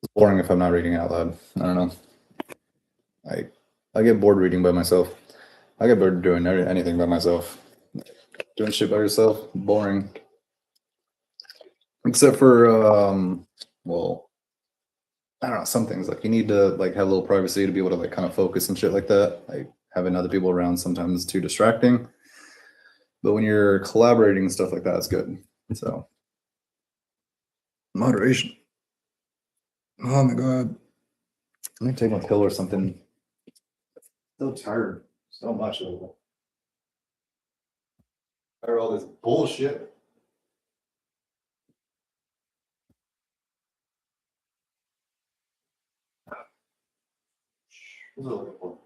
It's boring if I'm not reading out loud. I don't know. I get bored reading by myself. I get bored doing anything by myself. Doing shit by yourself, boring. Except for well, I don't know, some things like you need to like have a little privacy to be able to like kind of focus and shit like that. Like having other people around sometimes is too distracting. But when you're collaborating and stuff like that, it's good. So moderation. Oh my god. Let me take my pill or something. So tired. So much of it. Tired of all this bullshit. What was I looking for?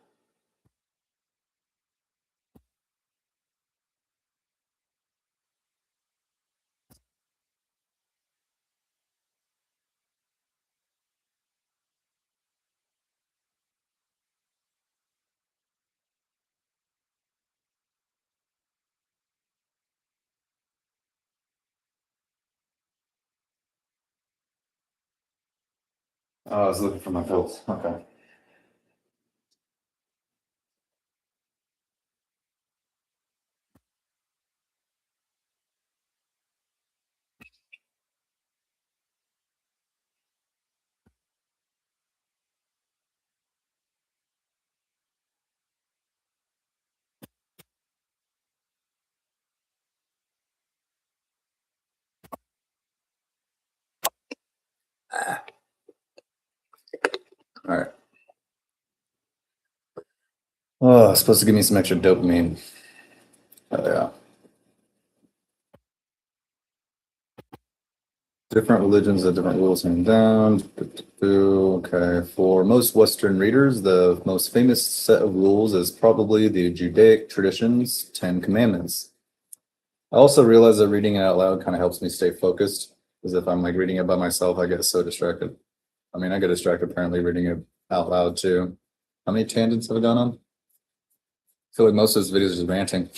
Oh, I was looking for my pills. Okay. All right. Oh, it's supposed to give me some extra dopamine. Oh, yeah. Different religions have different rules handed down. Okay. For most Western readers, the most famous set of rules is probably the Judaic traditions, 10 Commandments. I also realize that reading it out loud kind of helps me stay focused. Because if I'm like reading it by myself, I get so distracted. I mean, I get distracted apparently reading it out loud too. How many tangents have I gone on? I feel like most of this video is just ranting.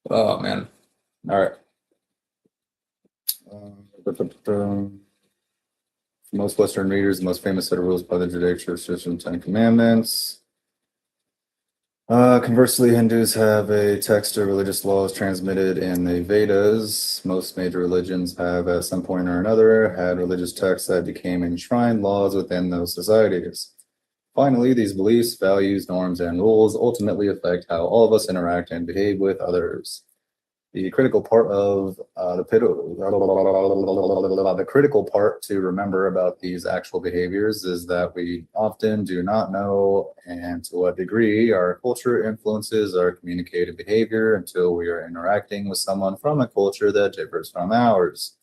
Oh man. All right. For most Western readers, the most famous set of rules by the Judaic Church system, Ten Commandments. Conversely, Hindus have a text of religious laws transmitted in the Vedas. Most major religions have, at some point or another, had religious texts that became enshrined laws within those societies. Finally, these beliefs, values, norms, and rules ultimately affect how all of us interact and behave with others. The critical part of the critical part to remember about these actual behaviors is that we often do not know and to what degree our culture influences our communicated behavior until we are interacting with someone from a culture that differs from ours.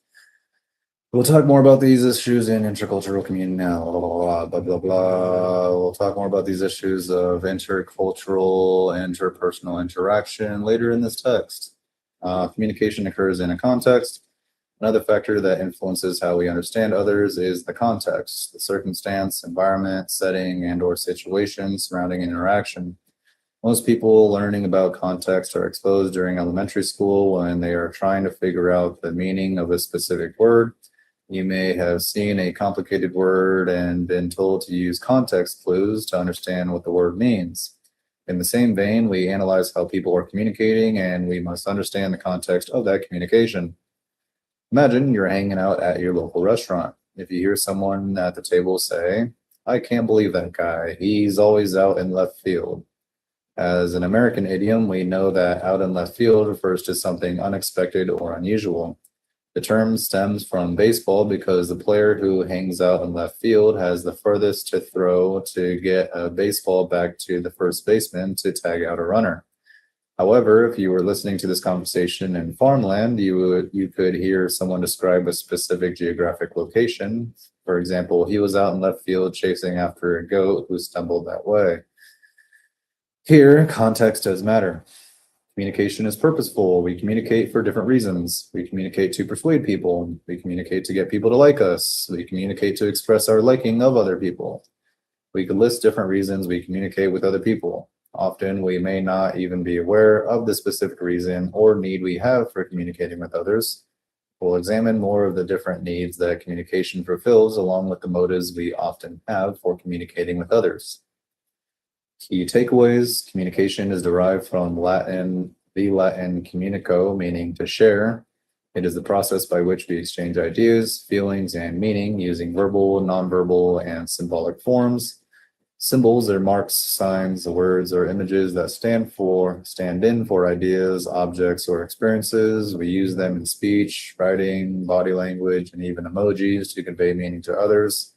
We'll talk more about these issues in intercultural community now. Blah, blah, blah, blah. We'll talk more about these issues of intercultural, interpersonal interaction later in this text. Communication occurs in a context. Another factor that influences how we understand others is the context, the circumstance, environment, setting, and/or situation surrounding interaction. Most people learning about context are exposed during elementary school when they are trying to figure out the meaning of a specific word. You may have seen a complicated word and been told to use context clues to understand what the word means. In the same vein, we analyze how people are communicating, and we must understand the context of that communication. Imagine you're hanging out at your local restaurant. If you hear someone at the table say, "I can't believe that guy. He's always out in left field." As an American idiom, we know that out in left field refers to something unexpected or unusual. The term stems from baseball because the player who hangs out in left field has the furthest to throw to get a baseball back to the first baseman to tag out a runner. However, if you were listening to this conversation in farmland, you could hear someone describe a specific geographic location. For example, he was out in left field chasing after a goat who stumbled that way. Here, context does matter. Communication is purposeful. We communicate for different reasons. We communicate to persuade people. We communicate to get people to like us. We communicate to express our liking of other people. We could list different reasons we communicate with other people. Often we may not even be aware of the specific reason or need we have for communicating with others. We'll examine more of the different needs that communication fulfills along with the motives we often have for communicating with others. Key takeaways: communication is derived from the Latin communico, meaning to share. It is the process by which we exchange ideas, feelings, and meaning using verbal, nonverbal, and symbolic forms. Symbols are marks, signs, words, or images that stand in for ideas, objects, or experiences. We use them in speech, writing, body language, and even emojis to convey meaning to others.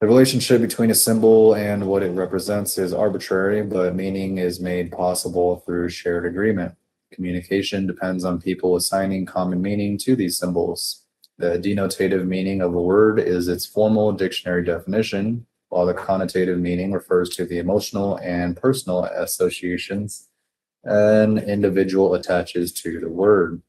The relationship between a symbol and what it represents is arbitrary, but meaning is made possible through shared agreement. Communication depends on people assigning common meaning to these symbols. The denotative meaning of a word is its formal dictionary definition, while the connotative meaning refers to the emotional and personal associations an individual attaches to the word.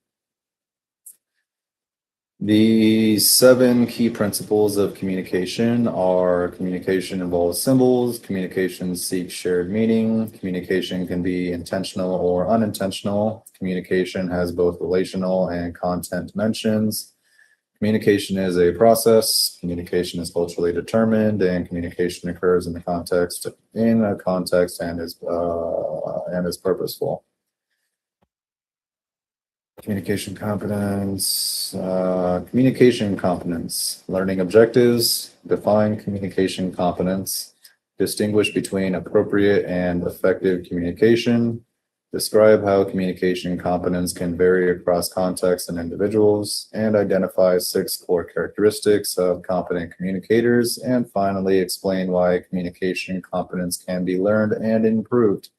The 7 key principles of communication are: communication involves symbols, communication seeks shared meaning, communication can be intentional or unintentional, communication has both relational and content dimensions, communication is a process, communication is culturally determined, and communication occurs in a context and is purposeful. Communication competence, learning objectives, define communication competence, distinguish between appropriate and effective communication, describe how communication competence can vary across contexts and individuals, and identify 6 core characteristics of competent communicators, and finally explain why communication competence can be learned and improved.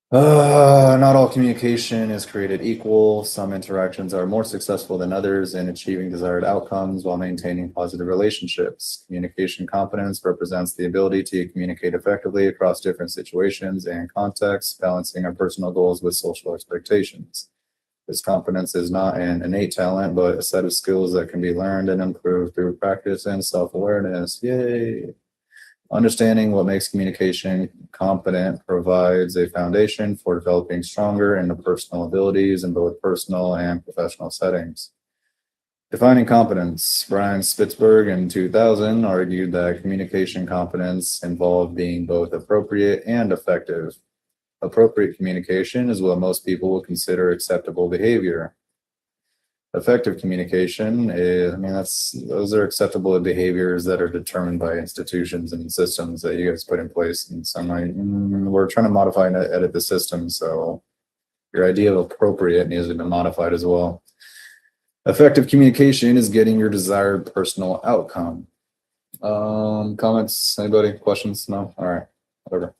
Not all communication is created equal. Some interactions are more successful than others in achieving desired outcomes while maintaining positive relationships. Communication competence represents the ability to communicate effectively across different situations and contexts, balancing our personal goals with social expectations. This competence is not an innate talent, but a set of skills that can be learned and improved through practice and self-awareness. Yay! Understanding what makes communication competent provides a foundation for developing stronger interpersonal abilities in both personal and professional settings. Defining competence, Brian Spitzberg in 2000 argued that communication competence involved being both appropriate and effective. Appropriate communication is what most people will consider acceptable behavior. Effective communication is, those are acceptable behaviors that are determined by institutions and systems that you guys put in place. And so we're trying to modify and edit the system. So your idea of appropriate needs to be modified as well. Effective communication is getting your desired personal outcome. Comments? Anybody? Questions? No? All right. Whatever.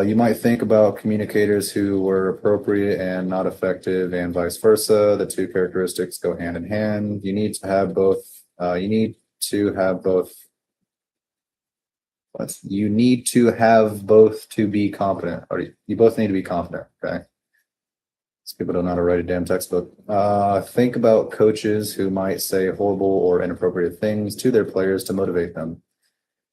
You might think about communicators who were appropriate and not effective, and vice versa. The two characteristics go hand in hand. You need to have both. You need to have both to be competent, or you both need to be confident. Okay. Some people don't know how to write a damn textbook. Think about coaches who might say horrible or inappropriate things to their players to motivate them.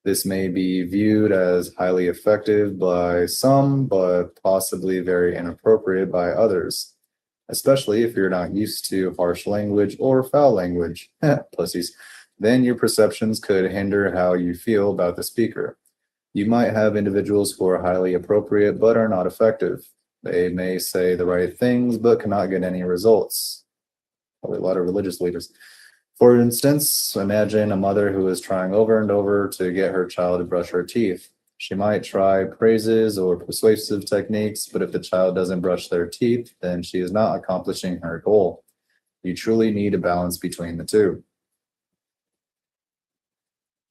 This may be viewed as highly effective by some, but possibly very inappropriate by others, especially if you're not used to harsh language or foul language. Pussies. Then your perceptions could hinder how you feel about the speaker. You might have individuals who are highly appropriate but are not effective. They may say the right things but cannot get any results. Probably a lot of religious leaders. For instance, imagine a mother who is trying over and over to get her child to brush her teeth. She might try praises or persuasive techniques, but if the child doesn't brush their teeth, then she is not accomplishing her goal. You truly need a balance between the two.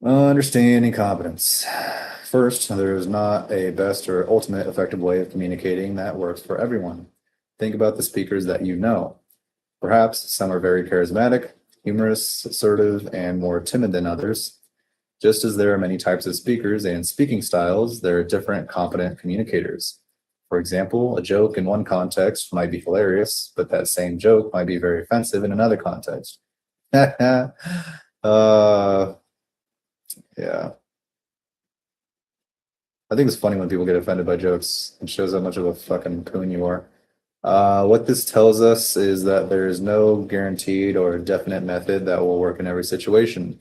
Understanding competence. First, there is not a best or ultimate effective way of communicating that works for everyone. Think about the speakers that you know. Perhaps some are very charismatic, humorous, assertive, and more timid than others. Just as there are many types of speakers and speaking styles, there are different competent communicators. For example, a joke in one context might be hilarious, but that same joke might be very offensive in another context. Yeah. I think it's funny when people get offended by jokes. It shows how much of a fucking coon you are. What this tells us is that there is no guaranteed or definite method that will work in every situation.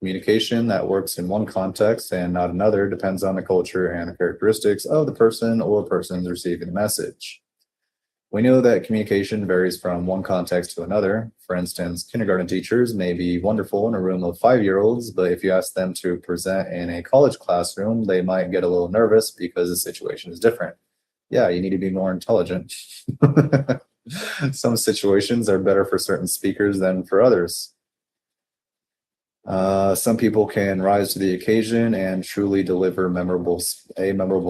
Communication that works in one context and not another depends on the culture and the characteristics of the person or persons receiving the message. We know that communication varies from one context to another. For instance, kindergarten teachers may be wonderful in a room of 5-year-olds, but if you ask them to present in a college classroom, they might get a little nervous because the situation is different. Yeah, you need to be more intelligent. Some situations are better for certain speakers than for others. Some people can rise to the occasion and truly deliver a memorable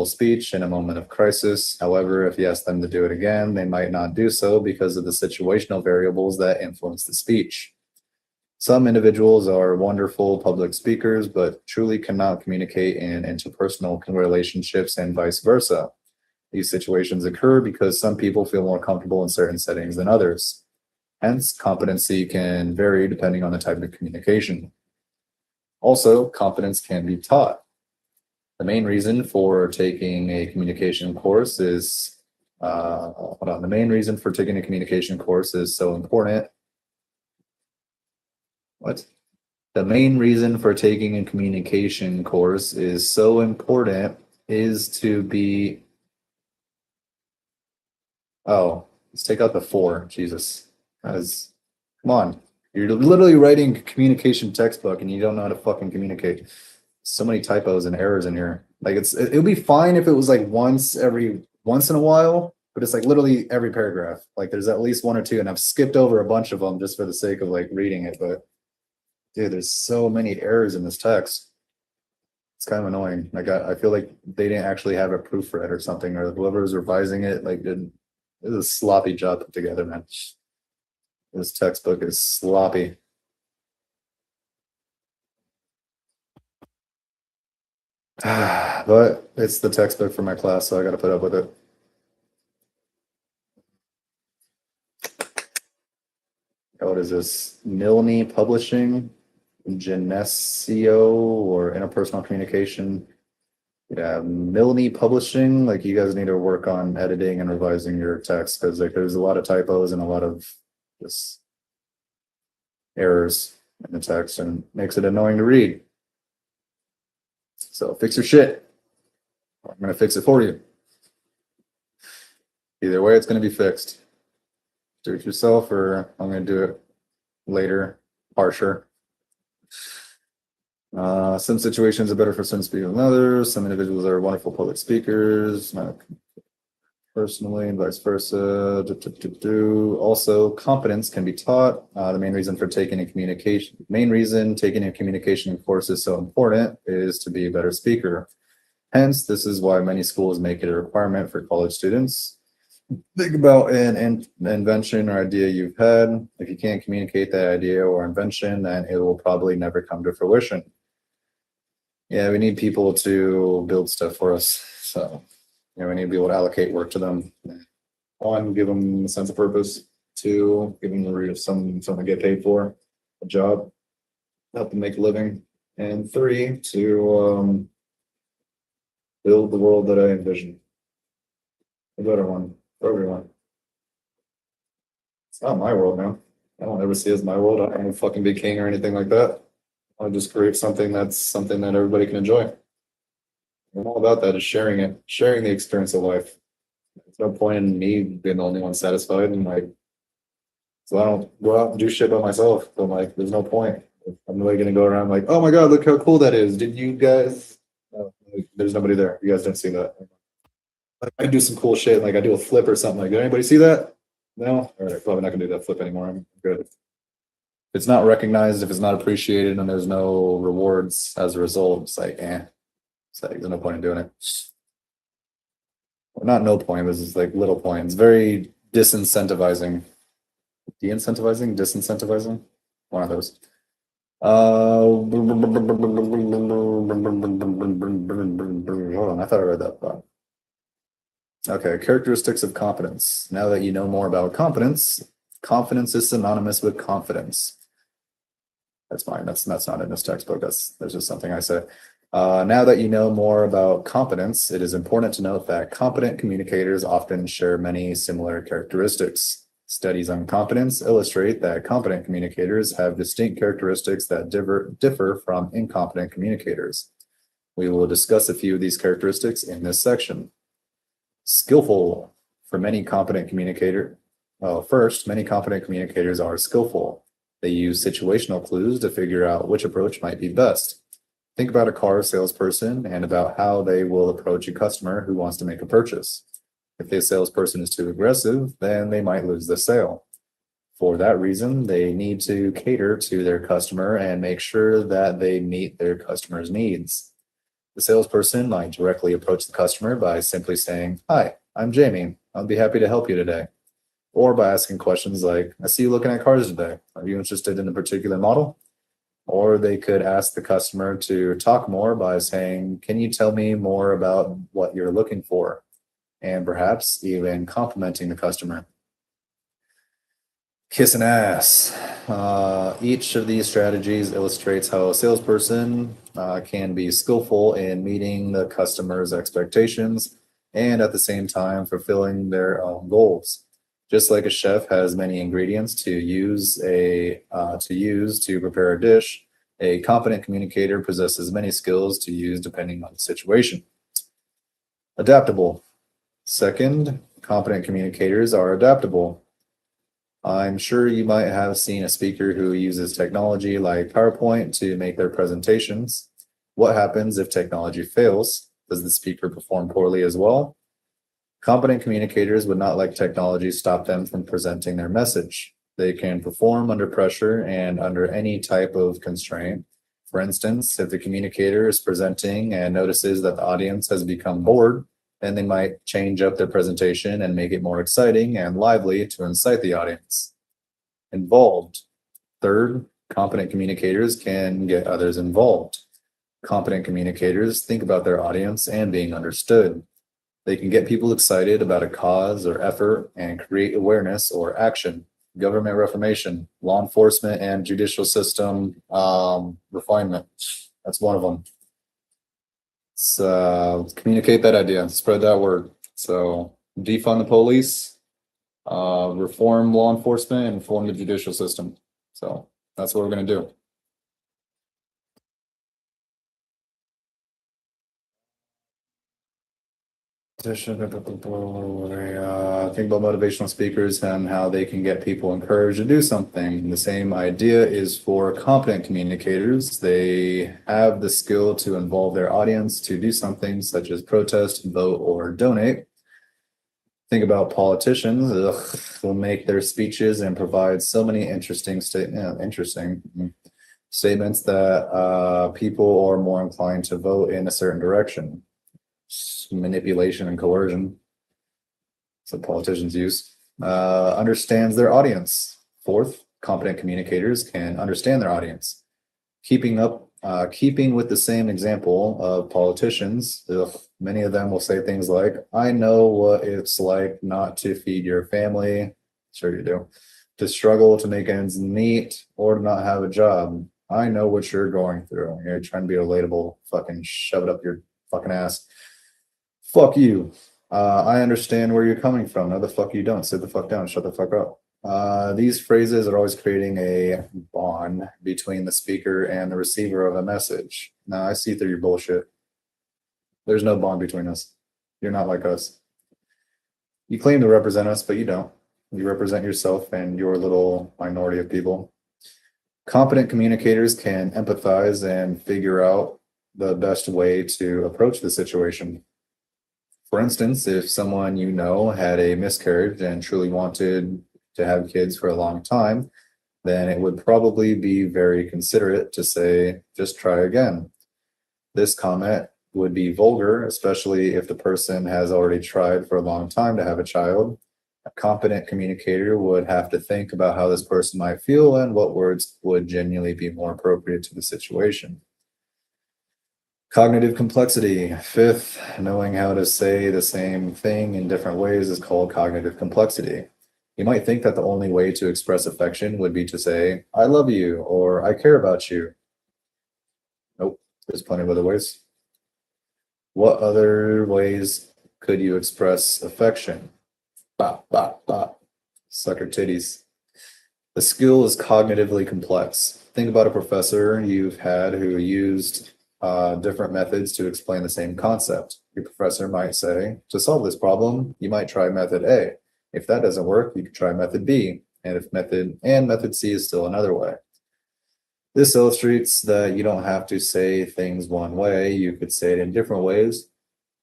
speech in a moment of crisis. However, if you ask them to do it again, they might not do so because of the situational variables that influence the speech. Some individuals are wonderful public speakers, but truly cannot communicate in interpersonal relationships and vice versa. These situations occur because some people feel more comfortable in certain settings than others. Hence, competency can vary depending on the type of communication. Also, competence can be taught. The main reason for taking a communication course is so important. The main reason for taking a communication course is so important is to be. Oh, let's take out the 4. Jesus. Come on. You're literally writing a communication textbook and you don't know how to fucking communicate. So many typos and errors in here. Like it'll be fine if it was like once in a while, but it's like literally every paragraph. Like there's at least 1 or 2, and I've skipped over a bunch of them just for the sake of like reading it. But dude, there's so many errors in this text. It's kind of annoying. I feel like they didn't actually have it proofread or something, or whoever was revising it it was a sloppy job put together, man. This textbook is sloppy. But it's the textbook for my class, so I got to put up with it. What is this? Milne Publishing, Geneseo, or Interpersonal Communication. Yeah, Milne Publishing, like you guys need to work on editing and revising your text because like there's a lot of typos and a lot of just errors in the text and makes it annoying to read. So fix your shit. I'm gonna fix it for you. Either way, it's gonna be fixed. Do it yourself, or I'm gonna do it later, harsher. Some situations are better for some speakers than others. Some individuals are wonderful public speakers, personally, and vice versa. Also, competence can be taught. The main reason taking a communication course is so important is to be a better speaker. Hence, this is why many schools make it a requirement for college students. Think about an invention or idea you've had. If you can't communicate that idea or invention, then it will probably never come to fruition. Yeah, we need people to build stuff for us. So, we need to be able to allocate work to them. One, give them a sense of purpose. Two, give them something to get paid for, a job, help them make a living. And three, to build the world that I envision. A better one for everyone. It's not my world now. I don't ever see it as my world. I don't want to fucking be king or anything like that. I'll just create something that everybody can enjoy. I'm all about that, is sharing it, sharing the experience of life. There's no point in me being the only one satisfied, and so I don't go out and do shit by myself. So there's no point. I'm really gonna go around like, oh my god, look how cool that is. Did you guys? No, there's nobody there. You guys didn't see that. I do some cool shit, like I do a flip or something. Like, did anybody see that? No? All right, probably not gonna do that flip anymore. I'm good. If it's not recognized, if it's not appreciated, and there's no rewards as a result, it's like, It's like, there's no point in doing it. Well, not no point, this is like little point. It's very disincentivizing. De-incentivizing? Disincentivizing? One of those. Hold on, I thought I read that thought. Okay, characteristics of competence. Now that you know more about competence, confidence is synonymous with confidence. That's fine. That's not in this textbook. That's just something I say. Now that you know more about competence, it is important to note that competent communicators often share many similar characteristics. Studies on competence illustrate that competent communicators have distinct characteristics that differ from incompetent communicators. We will discuss a few of these characteristics in this section. Skillful. For many competent communicator, first, many competent communicators are skillful. They use situational clues to figure out which approach might be best. Think about a car salesperson and about how they will approach a customer who wants to make a purchase. If the salesperson is too aggressive, then they might lose the sale. For that reason, they need to cater to their customer and make sure that they meet their customer's needs. The salesperson might directly approach the customer by simply saying, "Hi, I'm Jamie. I'll be happy to help you today." Or by asking questions like, "I see you looking at cars today. Are you interested in a particular model?" Or they could ask the customer to talk more by saying, "Can you tell me more about what you're looking for?" And perhaps even complimenting the customer. Kissing ass. Each of these strategies illustrates how a salesperson can be skillful in meeting the customer's expectations and at the same time fulfilling their own goals. Just like a chef has many ingredients to use to prepare a dish, a competent communicator possesses many skills to use depending on the situation. Adaptable. Second, competent communicators are adaptable. I'm sure you might have seen a speaker who uses technology like PowerPoint to make their presentations. What happens if technology fails? Does the speaker perform poorly as well? Competent communicators would not let technology stop them from presenting their message. They can perform under pressure and under any type of constraint. For instance, if the communicator is presenting and notices that the audience has become bored, then they might change up their presentation and make it more exciting and lively to incite the audience. Involved. Third, competent communicators can get others involved. Competent communicators think about their audience and being understood. They can get people excited about a cause or effort and create awareness or action. government reformation, law enforcement and judicial system refinement. That's one of them. Let's communicate that idea, spread that word. So defund the police, reform law enforcement, and reform the judicial system. So that's what we're going to do. Think about motivational speakers and how they can get people encouraged to do something. The same idea is for competent communicators. They have the skill to involve their audience to do something such as protest, vote, or donate. Think about politicians. They'll make their speeches and provide so many interesting statements that people are more inclined to vote in a certain direction. Manipulation and coercion. So politicians use. Understands their audience. Fourth, competent communicators can understand their audience. Keeping with the same example of politicians, many of them will say things like, I know what it's like not to feed your family. Sure you do. To struggle to make ends meet or to not have a job. I know what you're going through. You're trying to be relatable. Fucking shove it up your fucking ass. Fuck you. I understand where you're coming from. No, the fuck you don't. Sit the fuck down. Shut the fuck up. These phrases are always creating a bond between the speaker and the receiver of a message. Now, I see through your bullshit. There's no bond between us. You're not like us. You claim to represent us, but you don't. You represent yourself and your little minority of people. Competent communicators can empathize and figure out the best way to approach the situation. For instance, if someone you know had a miscarriage and truly wanted to have kids for a long time, then it would probably be very considerate to say, just try again. This comment would be vulgar, especially if the person has already tried for a long time to have a child. A competent communicator would have to think about how this person might feel and what words would genuinely be more appropriate to the situation. Cognitive complexity. Fifth, knowing how to say the same thing in different ways is called cognitive complexity. You might think that the only way to express affection would be to say, I love you, or I care about you. Nope, there's plenty of other ways. What other ways could you express affection? Bop, bop, bop. Suck her titties. The skill is cognitively complex. Think about a professor you've had who used different methods to explain the same concept. Your professor might say, to solve this problem, you might try method A. If that doesn't work, you can try method B. And if method C is still another way. This illustrates that you don't have to say things one way. You could say it in different ways.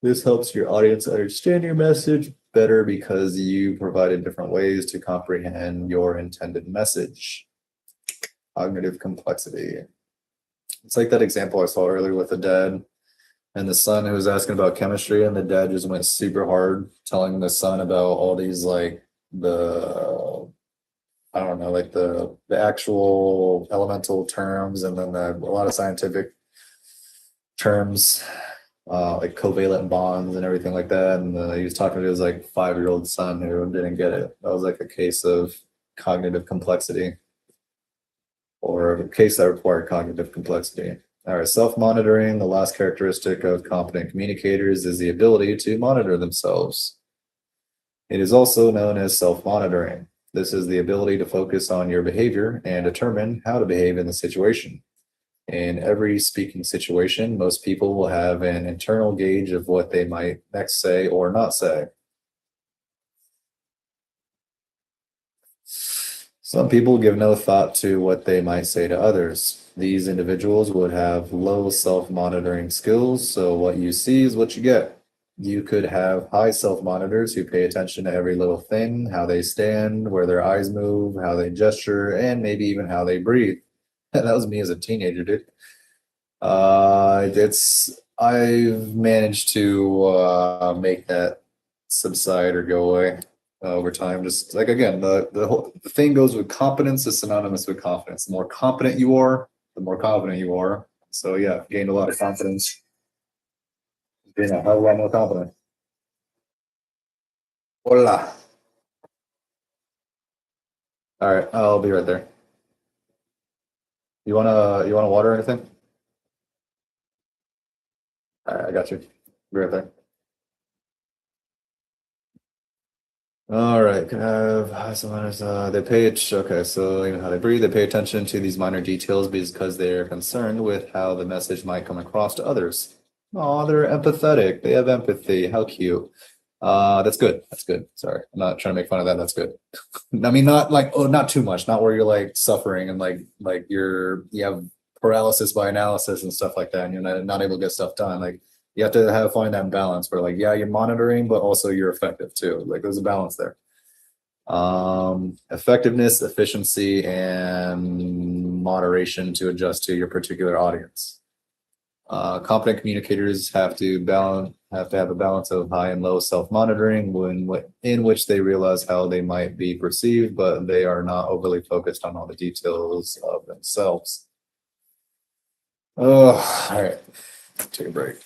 This helps your audience understand your message better because you provided different ways to comprehend your intended message. Cognitive complexity. It's like that example I saw earlier with the dad and the son who was asking about chemistry, and the dad just went super hard telling the son about all these like the actual elemental terms, and then a lot of scientific terms like covalent bonds and everything like that. And he was talking to his like 5-year-old son who didn't get it. That was like a case of cognitive complexity, or a case that required cognitive complexity. All right, self-monitoring. The last characteristic of competent communicators is the ability to monitor themselves. It is also known as self-monitoring. This is the ability to focus on your behavior and determine how to behave in the situation. In every speaking situation, most people will have an internal gauge of what they might next say or not say. Some people give no thought to what they might say to others. These individuals would have low self-monitoring skills, so what you see is what you get. You could have high self-monitors who pay attention to every little thing, how they stand, where their eyes move, how they gesture, and maybe even how they breathe. That was me as a teenager, dude. I've managed to make that subside or go away over time. Just like, again, the thing goes with competence is synonymous with confidence. The more competent you are, the more confident you are. So yeah, gained a lot of confidence. Being a hell of a lot more confident. Hola. All right, I'll be right there. You wanna water or anything? All right, I got you. Be right there. All right, can I have someone is they pay it okay, so you know how they breathe, they pay attention to these minor details because they're concerned with how the message might come across to others. Oh, they're empathetic. They have empathy. How cute. That's good. That's good. Sorry. I'm not trying to make fun of that. That's good. I mean, not like, oh, not too much, not where you're like suffering and like you have paralysis by analysis and stuff like that, and you're not able to get stuff done. Like you have to find that balance where like, yeah, you're monitoring, but also you're effective too. Like there's a balance there. Effectiveness, efficiency, and moderation to adjust to your particular audience. Competent communicators have to have a balance of high and low self-monitoring in which they realize how they might be perceived, but they are not overly focused on all the details of themselves. Oh, all right. Take a break.